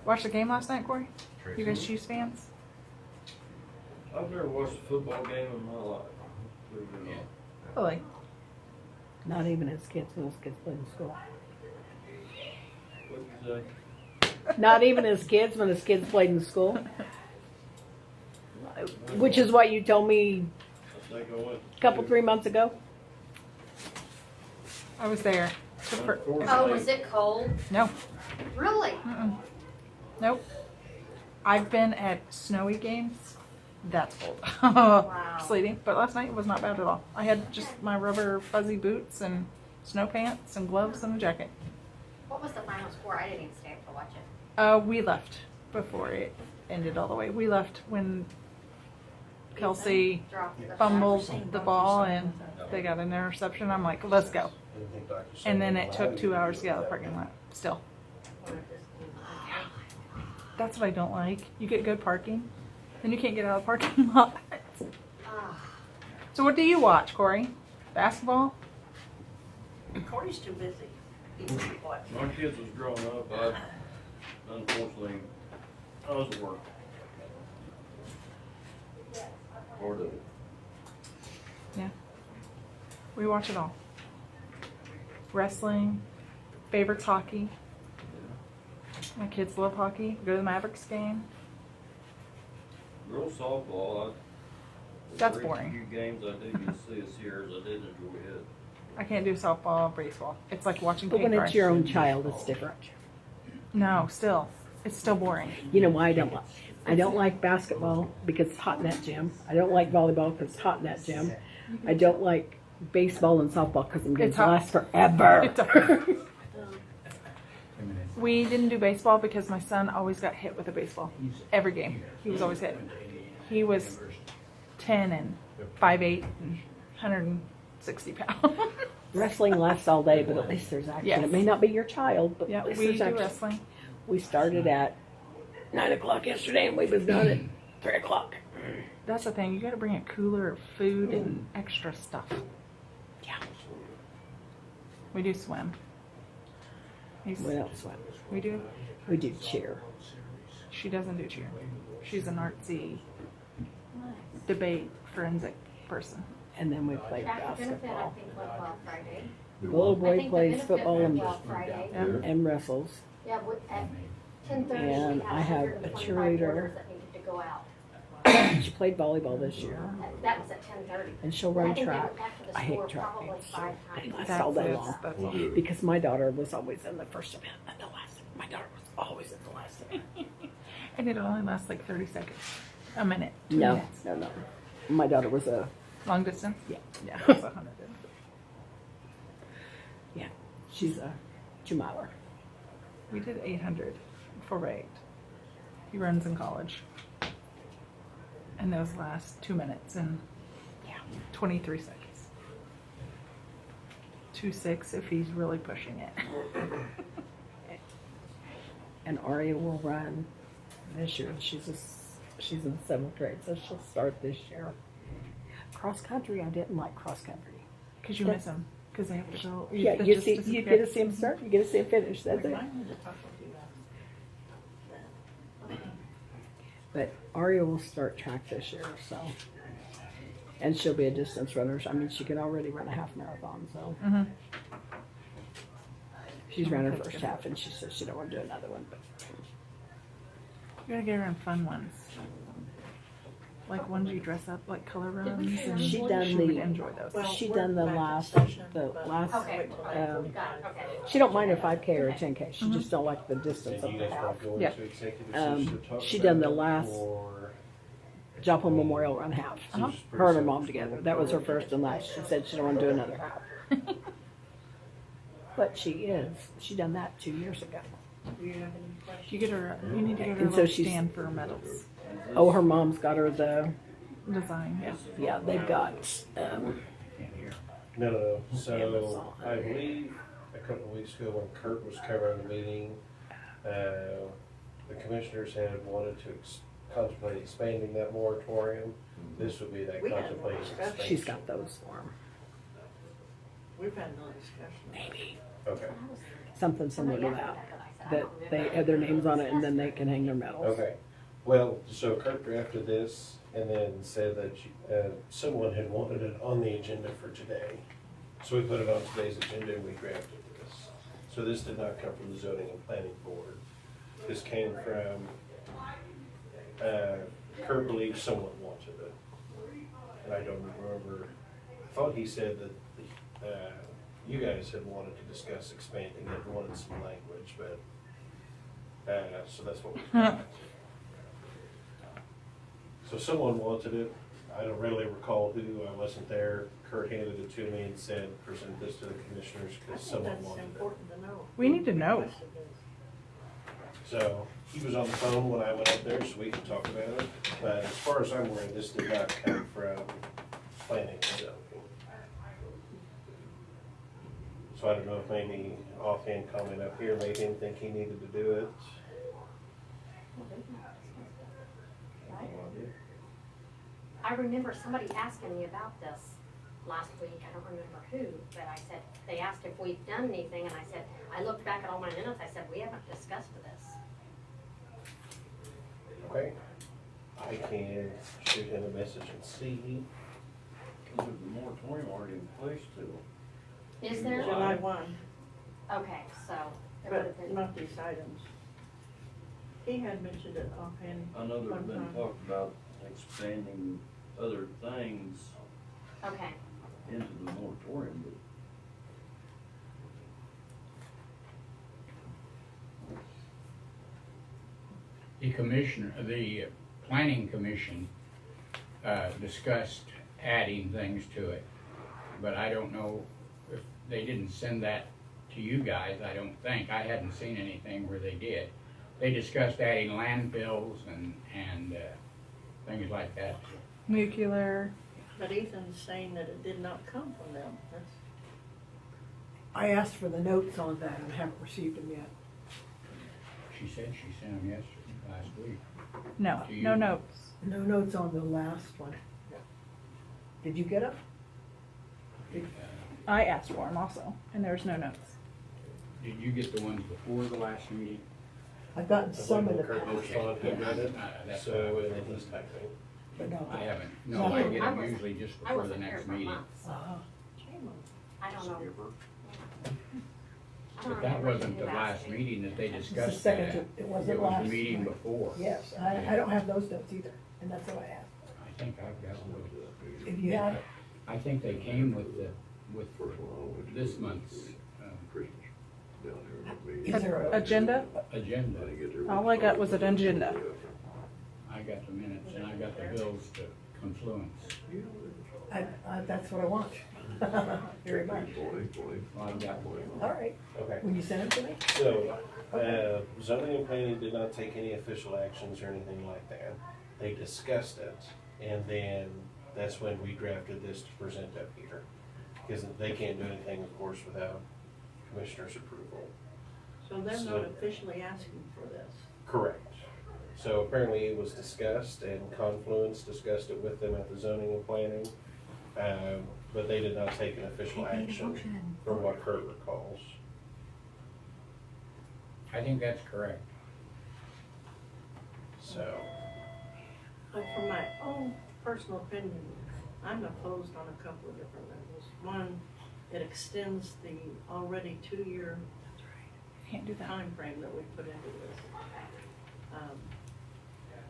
S10: Watch the game last night, Corey? You guys Chiefs fans?
S6: I've never watched a football game in my life. Believe it or not.
S10: Really?
S2: Not even as kids when his kids played in school.
S6: What'd you say?
S2: Not even as kids when his kids played in school. Which is what you told me
S6: I think I went.
S2: a couple, 3 months ago.
S10: I was there.
S1: Oh, was it cold?
S10: No.
S1: Really?
S10: Mm-mm. Nope. I've been at snowy games. That's cold.
S1: Wow.
S10: Sleeting. But last night was not bad at all. I had just my rubber fuzzy boots and snow pants and gloves and a jacket.
S1: What was the final score? I didn't even stay up to watch it.
S10: We left before it ended all the way. We left when Kelsey
S1: Dropped the
S10: fumbled the ball and they got an interception. I'm like, let's go. And then it took 2 hours to get out of the parking lot. Still. That's what I don't like. You get good parking, then you can't get out of the parking lot.
S1: Ah.
S10: So what do you watch, Corey? Basketball?
S4: Corey's too busy. He doesn't watch.
S6: My kids was growing up, unfortunately, I was at work. Part of it.
S10: We watch it all. Wrestling, favorites hockey. My kids love hockey. Go to the Mavericks game.
S6: Girls softball,
S10: That's
S6: very
S10: boring.
S6: few games I did get to see this year, as I did enjoy it.
S10: I can't do softball or baseball. It's like watching
S2: But
S10: paint
S2: when
S10: dry.
S2: it's your own child, it's different.
S10: No, still. It's still boring.
S2: You know why I don't like basketball because it's hot in that gym. I don't like volleyball because it's hot in that gym. I don't like baseball and softball because them games
S10: It's hot.
S2: last forever.
S10: It's hard. We didn't do baseball because my son always got hit with a baseball. Every game. He was always hit. He was 10 and 5'8" and 160 pounds.
S2: Wrestling lasts all day, but at least there's action.
S10: Yes.
S2: It may not be your child, but
S10: Yeah,
S2: at least
S10: we
S2: there's
S10: do
S2: action.
S10: wrestling.
S2: We started at 9 o'clock yesterday and we was done at 3 o'clock.
S10: That's the thing. You got to bring a cooler of food and extra stuff.
S2: Yeah.
S10: We do swim. He's-
S2: We don't swim.
S10: We do.
S2: We do cheer.
S10: She doesn't do cheer. She's an artsy debate forensic person.
S2: And then we played
S1: Track and benefit, I
S2: basketball.
S1: think, went well Friday.
S2: The little
S1: I
S2: boy
S1: think the
S2: plays
S1: benefit
S2: football
S1: went
S2: and,
S1: well Friday.
S2: and wrestles.
S1: Yeah, at 10:30,
S2: And
S1: we
S2: I
S1: had
S2: have a
S1: 125
S2: cheerleader.
S1: orders that needed to go out.
S2: She played volleyball this year.
S1: That was at 10:30.
S2: And she'll
S1: I
S2: run
S1: think they
S2: track.
S1: went back to the
S2: I hate
S1: store
S2: track
S1: probably
S2: meets.
S1: 5
S2: They
S1: times.
S2: last all day
S10: That's-
S2: long.
S10: that's all.
S2: Because my daughter was always in the first event and the last. My daughter was always in the last event.
S10: And it only lasts like 30 seconds. A minute. 2
S2: No,
S10: minutes.
S2: no. My daughter was a,
S10: Long distance?
S2: yeah,
S10: Yeah. It's 100.
S2: she's a 2-miler.
S10: We did 800 for Ray. He runs in college. And those last 2 minutes and 23 seconds. 2.6 if he's really pushing it.
S2: And Aria will run this year. She's in 7th grade, so she'll start this year. Cross country, I didn't like cross country.
S10: Because you miss them. Because they have to go.
S2: Yeah,
S10: they
S2: you
S10: just
S2: see, you
S10: disappear.
S2: get to see him start, you get to see him finish. That's it.
S4: Remind me to talk to you about
S2: But Aria will start track this year, so. And she'll be a distance runner. I mean, she can already run a half marathon, so.
S10: Mhm.
S2: She's ran her first half, and she says she don't want to do another one. But
S10: You gotta get her in fun ones. Like ones you dress up like color runs. And
S2: She done
S10: she would
S2: the-
S10: enjoy those.
S4: Well,
S2: she
S4: we're
S2: done the
S4: back in
S2: last,
S4: session,
S2: the
S4: but-
S2: last.
S1: Okay. Got it, okay.
S2: She don't mind a 5K or a 10K. She just don't like the distance
S12: Do
S2: of
S12: you
S2: the
S12: guys
S2: half.
S12: want to go
S10: Yeah.
S12: into executive
S2: Um,
S12: session to talk
S2: she
S12: about
S2: done the
S12: it,
S2: last-
S12: or-
S2: Joplin Memorial Run half.
S10: Uh-huh.
S2: Her and her mom together. That was her first and last. She said she don't want to do another half. But she is. She done that 2 years ago.
S4: Do you have any questions?
S10: You get her. You need to get her a
S2: And so
S10: little
S2: she's-
S10: stand for her medals.
S2: Oh, her mom's got her the.
S10: Design. Yeah.
S2: Yeah, they've got.
S12: No. So I believe a couple of weeks ago when Kurt was covering the meeting, the commissioners had wanted to contemplate expanding that moratorium. This would be that
S4: We had
S12: contemplated
S4: discussion.
S12: expansion.
S2: She's got those for him.
S4: We've had no discussion.
S2: Maybe.
S12: Okay,
S2: Something similar to that they add their names on it and then they can hang their medals.
S12: okay. Well, so Kurt drafted this and then said that someone had wanted it on the agenda for today. So we put it on today's agenda and we drafted this. So this did not come from the zoning and planning board. This came from, Kurt believes someone wanted it. And I don't remember, I thought he said that you guys had wanted to discuss expanding it, wanted some language, but, so that's what we got. So someone wanted it. I don't really recall who. I wasn't there. Kurt handed it to me and said, present this to the commissioners
S4: I
S12: because
S4: think
S12: someone
S4: that's
S12: wanted it.
S4: important to know.
S10: We need to know.
S12: So he was on the phone when I went up there, so we could talk about it. But as far as I'm aware, this did not come from planning and zoning. So I don't know if maybe offhand comment up here made him think he needed to do it.
S1: I remember somebody asking me about this last week, I don't remember who, but I said, they asked if we'd done anything, and I said, I looked back at all my minutes, I said, we haven't discussed this.
S12: Okay. I can shoot him a message and see.
S6: Cause there's a moratorium already in place too.
S1: Is there?
S4: July 1,
S1: Okay, so it would have
S4: but
S1: been,
S4: not these items. He had mentioned it offhand.
S6: I know there's
S4: one
S6: been
S4: time.
S6: talk about expanding other things
S1: okay.
S6: into the moratorium, but
S3: The commissioner, the planning commission, discussed adding things to it. But I don't know if they didn't send that to you guys, I don't think. I hadn't seen anything where they did. They discussed adding landfills and things like that.
S10: Nuclear.
S4: But Ethan's saying that it did not come from them. That's,
S11: I asked for the notes on that and haven't received them yet.
S3: She said she sent them last week.
S10: No,
S3: Do you-
S10: no notes.
S11: No notes on the last one. Did you get them?
S10: I asked for them also, and there's no notes.
S3: Did you get the ones before the last meeting?
S11: I've gotten some in the
S12: Kurt
S11: past,
S12: responded to it.
S3: That's
S12: So, and then he's typing.
S11: but not.
S3: I haven't. No,
S11: No,
S3: I get
S1: I
S3: them
S1: wasn't-
S3: usually just
S1: I
S3: before the
S1: wasn't here
S3: next
S1: for
S3: meeting.
S1: months, so
S11: Uh-huh.
S1: I don't know. I don't
S3: But that
S1: remember
S3: wasn't
S1: who
S3: the
S1: asked
S3: last
S1: me.
S3: meeting that they
S11: It's the
S3: discussed
S11: second,
S3: that.
S11: it wasn't
S3: It was
S11: last.
S3: the meeting before.
S11: Yes, I don't have those notes either, and that's what I asked.
S3: I think I've got one.
S11: If you have,
S3: I think they came with this month's
S11: is there a,
S10: Agenda?
S3: agenda.
S10: All I got was an agenda.
S3: I got the minutes and I got the bills to Confluence.
S11: that's what I want. Very much.
S3: Well, I've got one.
S11: All right,
S12: Okay.
S11: will you send it to me?
S12: So, zoning and planning did not take any official actions or anything like that. They discussed it, and then that's when we drafted this to present up here. Because they can't do anything, of course, without commissioner's approval.
S4: so they're
S12: So-
S4: not officially asking for this.
S12: Correct. So apparently it was discussed, and Confluence discussed it with them at the zoning and planning, but they did not take an official action from what Kurt recalls.
S3: I think that's correct.
S12: So,
S4: From my own personal opinion, I'm opposed on a couple of different levels. One, it extends the already 2-year
S10: Can't do that.
S4: time frame that we put into this.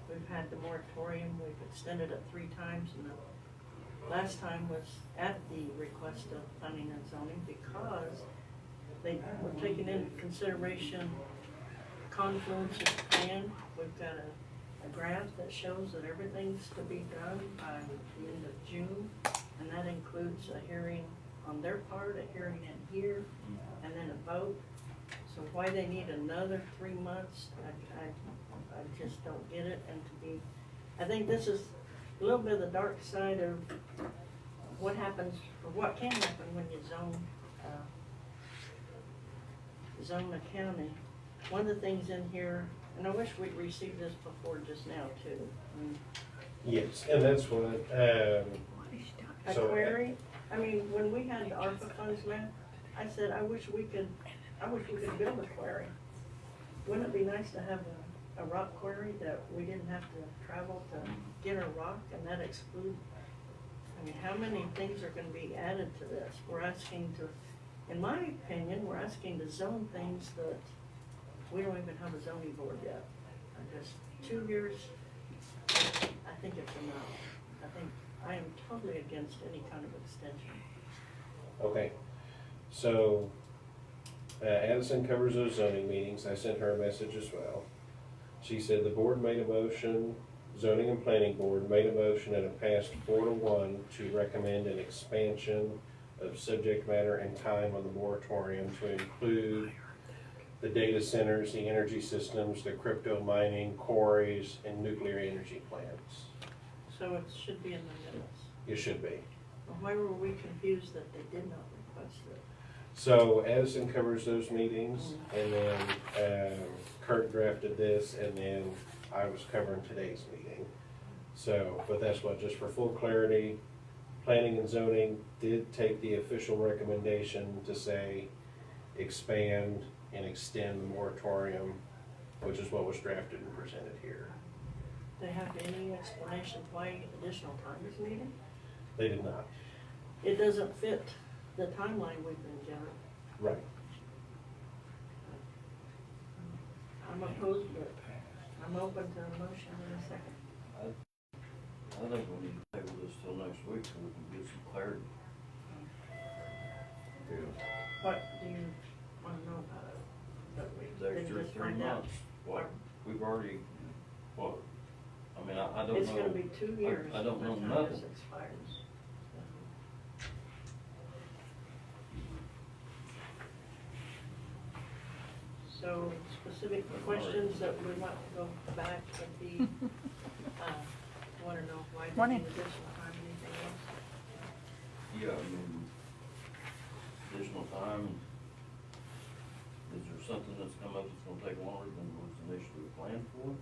S4: We've had the moratorium, we've extended it 3 times, and the last time was at the request of planning and zoning because they were taking into consideration Confluence's plan. We've got a graph that shows that everything's to be done by the end of June, and that includes a hearing on their part, a hearing in here, and then a vote. So why they need another 3 months, I just don't get it, and I think this is a little bit of the dark side of what happens, or what can happen when you zone a county. one of the things in here, and I wish we'd received this before just now too.
S12: Yes, and that's what,
S4: A
S12: So-
S4: query, I mean, when we had the ARPA funds met, I said, I wish we could build a quarry. Wouldn't it be nice to have a rock quarry that we didn't have to travel to get a rock and that exclude? I mean, how many things are gonna be added to this? We're asking to, in my opinion, we're asking to zone things that we don't even have a zoning board yet. I just, 2 years, I think it's enough. I am totally against any kind of extension.
S12: okay. So, Addison covers those zoning meetings. I sent her a message as well. She said the board made a motion, zoning and planning board made a motion and it passed 4-1 to recommend an expansion of subject matter and time on the moratorium to include the data centers, the energy systems, the crypto mining, quarries, and nuclear energy plants.
S4: So it should be in the minutes.
S12: It should be.
S4: Why were we confused that they did not request it?
S12: So Addison covers those meetings, and then Kurt drafted this, and then I was covering today's meeting. So, but that's what, just for full clarity, planning and zoning did take the official recommendation to say expand and extend the moratorium, which is what was drafted and presented here.
S4: Do they have any explanation why additional time is needed?
S12: They did not.
S4: It doesn't fit the timeline we've been given.
S12: Right.
S4: I'm opposed, but I'm open to a motion in a second.
S6: I think we need to table this till next week so we can get some clarity.
S4: What do you want to know about it? That we
S6: The
S4: didn't
S6: extra
S4: just
S6: 3
S4: find out.
S6: months, what, we've already, what, I mean, I don't know.
S4: It's gonna be 2 years.
S6: I don't know
S4: by the time
S6: nothing.
S4: this expires. So specific questions that we want to go back and be, want to know why they
S10: Morning.
S4: need additional time, anything else?
S6: Yeah, I mean, additional time, is there something that's come up that's gonna take longer than was initially planned for?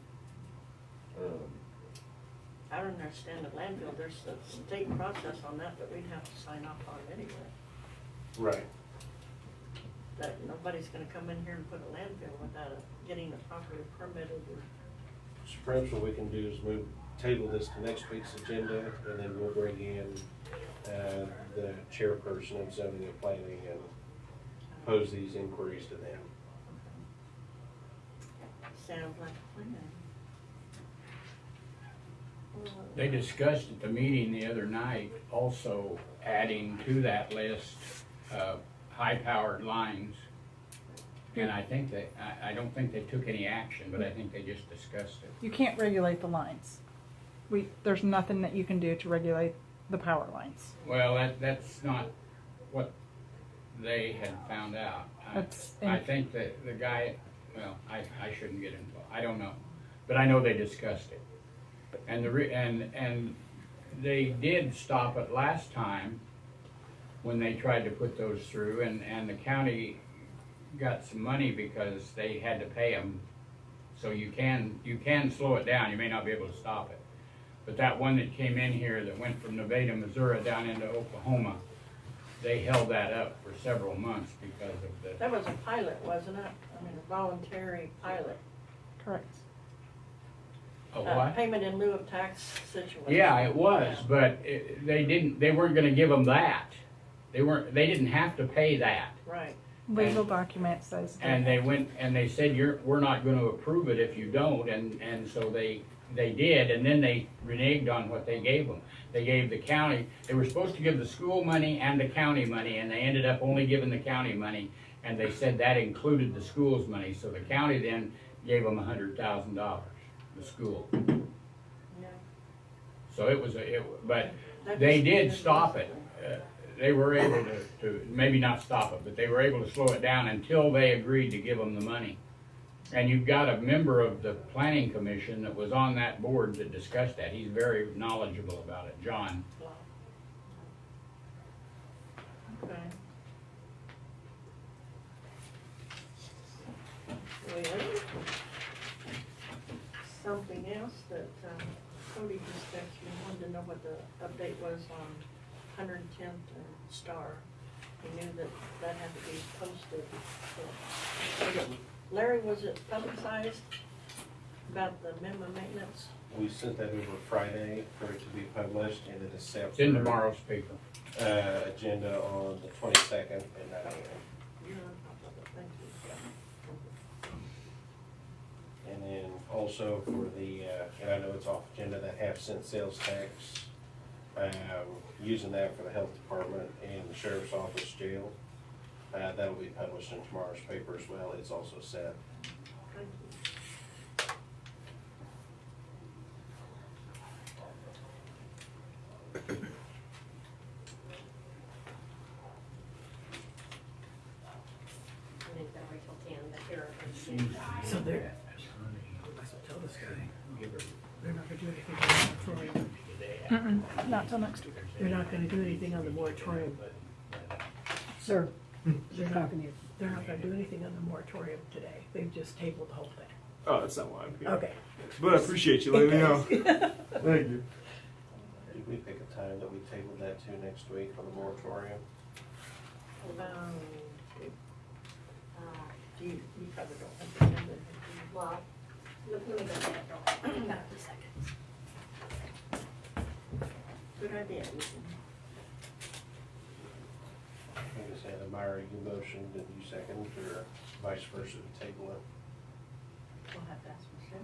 S4: I don't understand the landfill, there's a state process on that that we'd have to sign off on anyway.
S12: Right.
S4: That nobody's gonna come in here and put a landfill without getting it properly permitted or.
S12: So perhaps what we can do is table this to next week's agenda, and then we'll bring in the chairperson of zoning and planning and pose these inquiries to them.
S4: Sounds like a plan.
S3: They discussed at the meeting the other night also adding to that list high-powered lines. And I think that, I don't think they took any action, but I think they just discussed it.
S10: You can't regulate the lines. There's nothing that you can do to regulate the power lines.
S3: Well, that's not what they had found out.
S10: That's
S3: I think that the guy, well, I shouldn't get involved, I don't know. But I know they discussed it. And and they did stop it last time when they tried to put those through, and the county got some money because they had to pay them. So you can slow it down, you may not be able to stop it. But that one that came in here that went from Nevada, Missouri down into Oklahoma, they held that up for several months because of the.
S4: That was a pilot, wasn't it? I mean, a voluntary pilot.
S10: Correct.
S3: A what?
S4: Payment in lieu of tax situation.
S3: Yeah, it was, but they weren't gonna give them that. They didn't have to pay that.
S4: Right.
S10: Legal document says.
S3: And they went, and they said, we're not gonna approve it if you don't, and so they did, and then they reneged on what they gave them. They gave the county, they were supposed to give the school money and the county money, and they ended up only giving the county money, and they said that included the school's money, so the county then gave them $100,000, the school.
S4: Yeah.
S3: So it was but
S4: That
S3: they
S4: just
S3: did
S4: didn't
S3: stop
S4: exist.
S3: it. They were able to maybe not stop it, but they were able to slow it down until they agreed to give them the money. And you've got a member of the planning commission that was on that board that discussed that. He's very knowledgeable about it, John.
S4: Okay. Well, something else that Cody dispatched me, wanted to know what the update was on 110th and Star. He knew that that had to be posted. So, Larry, was it publicized about the minimum maintenance?
S12: We sent that over Friday for it to be published, and it is set
S3: It's in
S12: for,
S3: tomorrow's paper.
S12: agenda on the 22nd at 9 a.m.
S4: You're on top of it, thank you.
S12: And then also for the, and I know it's off agenda, that half-cent sales tax, using that for the health department and the sheriff's office jail. That'll be published in tomorrow's paper as well. It's also set.
S4: Thank you.
S1: And then gotta wait till 10, but here.
S11: So they're, I should tell this guy, they're not gonna do anything on the moratorium.
S10: Not till next week.
S11: They're not gonna do anything on the moratorium.
S2: Sir,
S11: They're
S2: they're
S11: not,
S2: talking to you.
S11: they're not gonna do anything on the moratorium today. They've just tabled the whole thing.
S5: Oh, that's not why I'm here.
S11: Okay.
S5: But I appreciate you letting me know. Thank you.
S12: Did we pick a time that we tabled that to next week on the moratorium?
S4: You probably don't have the agenda.
S1: Well, let me go get it, I'll back in a second.
S4: Good idea.
S12: I'm gonna say the Myra, you motioned and you seconded, or vice versa to table it?
S4: We'll have to ask Michelle.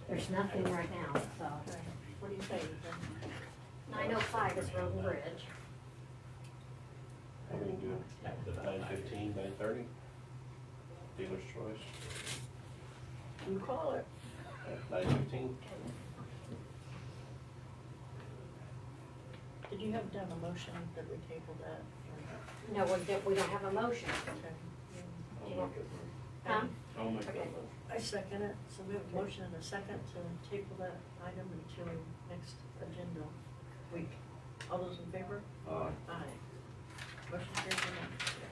S1: There's nothing right now, so.
S4: What do you think?
S1: 905 is Road and Bridge.
S12: And we can do it 9:15, 9:30? Dealer's choice.
S4: You call it.
S12: 9:15?
S4: Did you have done a motion that we tabled that?
S1: No, we don't have a motion.
S4: Okay.
S1: Huh?
S6: I'll make that
S1: Okay.
S6: motion.
S4: I second it, so we have a motion and a second to table that item until next agenda week. All those in favor?
S6: Aye.
S4: Aye. Motion carries unanimously.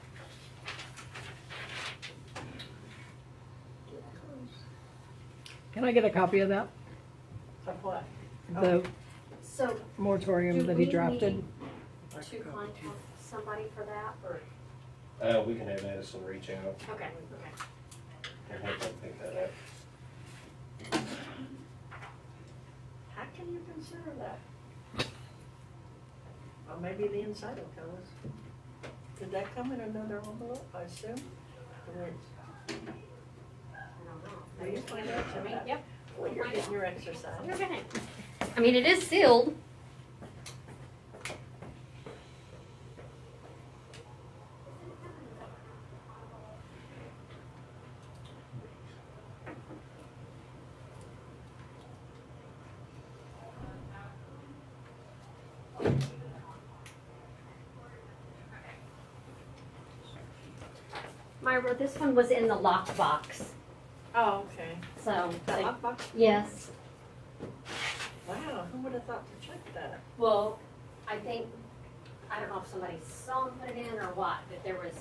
S2: Can I get a copy of that?
S4: Of what?
S2: The
S1: So,
S2: moratorium
S1: do
S2: that
S1: we
S2: he drafted?
S1: need to contact somebody for that, or?
S12: We can have Addison reach out
S1: Okay, okay.
S12: and have them pick that up.
S4: How can you consider that? Well, maybe the inside will tell us. Did that come in another envelope, I assume? Or
S1: I don't know.
S4: will you find out tonight?
S1: Yep.
S4: Well, you're getting your exercise.
S1: You're gonna, I mean, it is sealed. Myra, this one was in the lockbox,
S4: Oh, okay.
S1: so.
S4: The lockbox?
S1: Yes.
S4: Wow, who would have thought to check that?
S1: Well, I think, I don't know if somebody saw them put it in or what, but there was,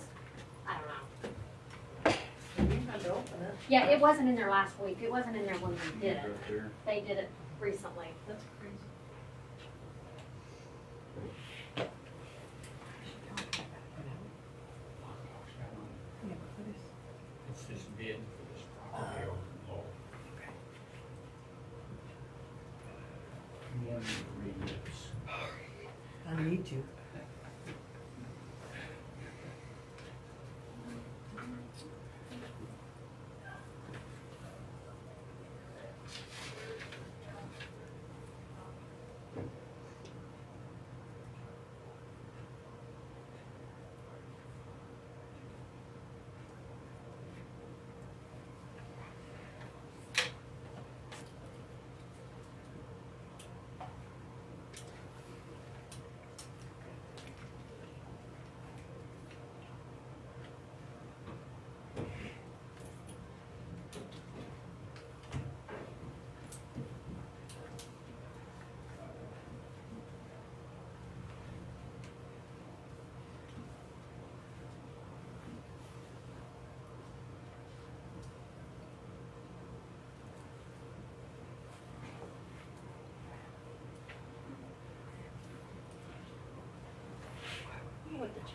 S1: I don't know.
S4: You had to open it.
S1: Yeah, it wasn't in there last week. It wasn't in there when we did it.
S6: Right there.
S1: They did it recently.
S4: That's crazy.
S3: It's this bid for this property over in Lowell. You want me to read this?
S11: I need to.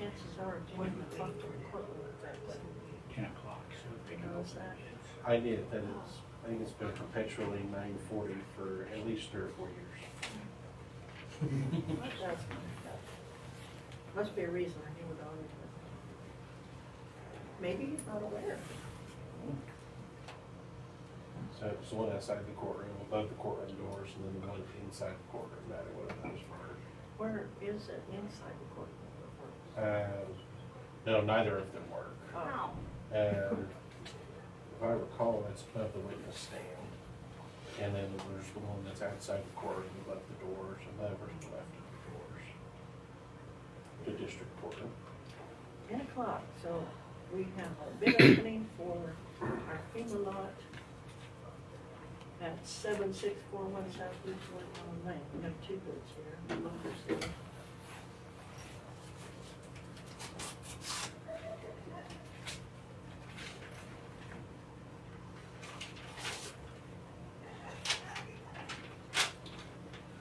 S4: chances are 10 o'clock in the courtroom is at?
S3: 10 o'clock, so they can
S4: How's
S3: open
S4: that?
S3: bids.
S12: I did, that is, I think it's been perpetually 9:40 for at least 3 or 4 years.
S4: That's- Must be a reason he would always. Maybe he's not aware.
S12: So it's the one outside the courtroom, above the courtroom doors, and then the one inside the courtroom, that one of those were.
S4: Where is it inside the courtroom?
S12: No, neither of them work.
S4: Oh,
S12: If I recall, that's above the witness stand. And then there's the one that's outside the courtroom, above the doors, and the other to the left of the doors. The district courtroom.
S4: 10 o'clock, so we have a bid opening for our FEMA lot at 7641 South Route 1 Lane. We have 2 bids here. Look for some.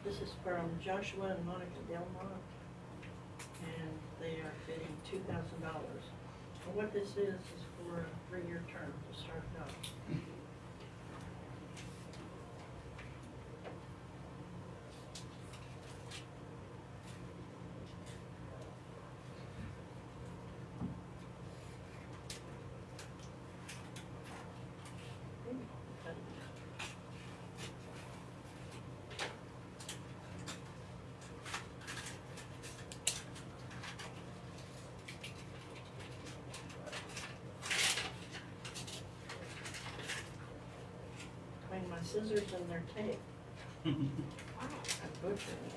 S4: This is from Joshua and Monica Delmont, and they are bidding $2,000. And what this is for a 3-year term to start it out. Between my scissors and their tape. I butchered it.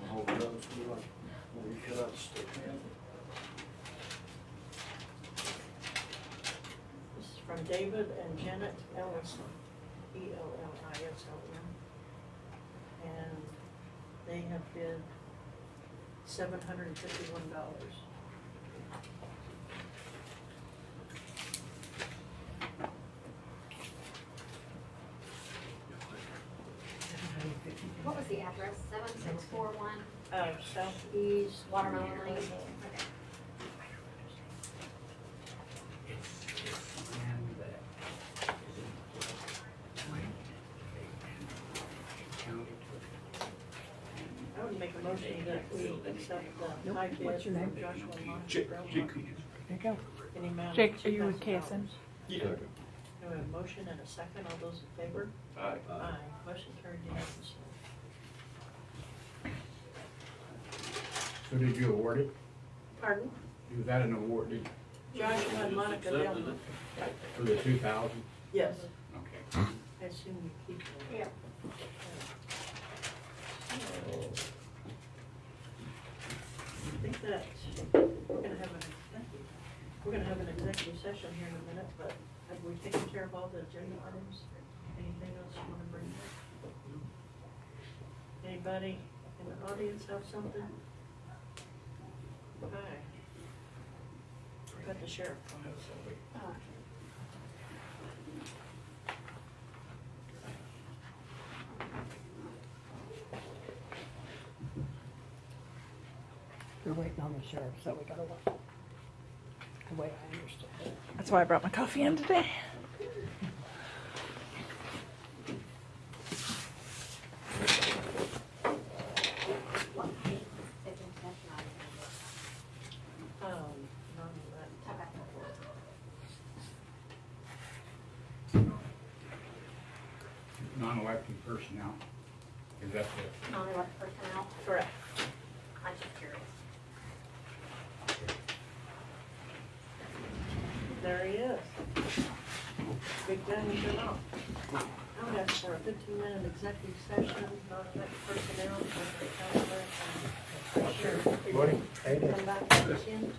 S6: Hold it up, so like, when you cut out the stick, man.
S4: This is from David and Janet Ellison, Ellison. And they have bid $751.
S1: What was the address? 7641
S4: Southeast.
S1: Watermelon Lane?
S3: It's land that is in county.
S4: I would make a motion that we accept the
S11: Nope.
S4: high bid
S11: What's your name?
S4: from Joshua and Monica
S3: Jake.
S4: Delmont
S11: There you go.
S4: in the amount of
S10: Jake, are you with
S4: $2,000.
S10: KSN?
S4: Do we have a motion and a second? All those in favor?
S6: Aye.
S4: Aye. Motion carried unanimously.
S3: So did you award it?
S4: Pardon?
S3: Was that an award
S4: Joshua and Monica
S6: Accepted it.
S4: Delmont.
S3: for the 2,000?
S4: Yes.
S3: Okay.
S4: I assume you keep them.
S1: Yeah.
S4: I think that we're gonna have an executive session here in a minute, but have we taken care of all the agenda items? Anything else you wanna bring up? Anybody in the audience have something? Okay. Got the sheriff on it, so we.
S2: We're waiting on the sheriff, so we gotta wait. The way I understood it.
S10: That's why I brought my coffee in today.
S4: None of that.
S3: Non-elected personnel. Is that the,
S1: Non-elected personnel?
S4: Correct.
S1: I'm just curious.
S4: There he is. Big Danny's been off. I'm asking for a 15-minute executive session, non-elected personnel, for the counselor and sheriff.
S12: Morning.
S4: Come back to the end.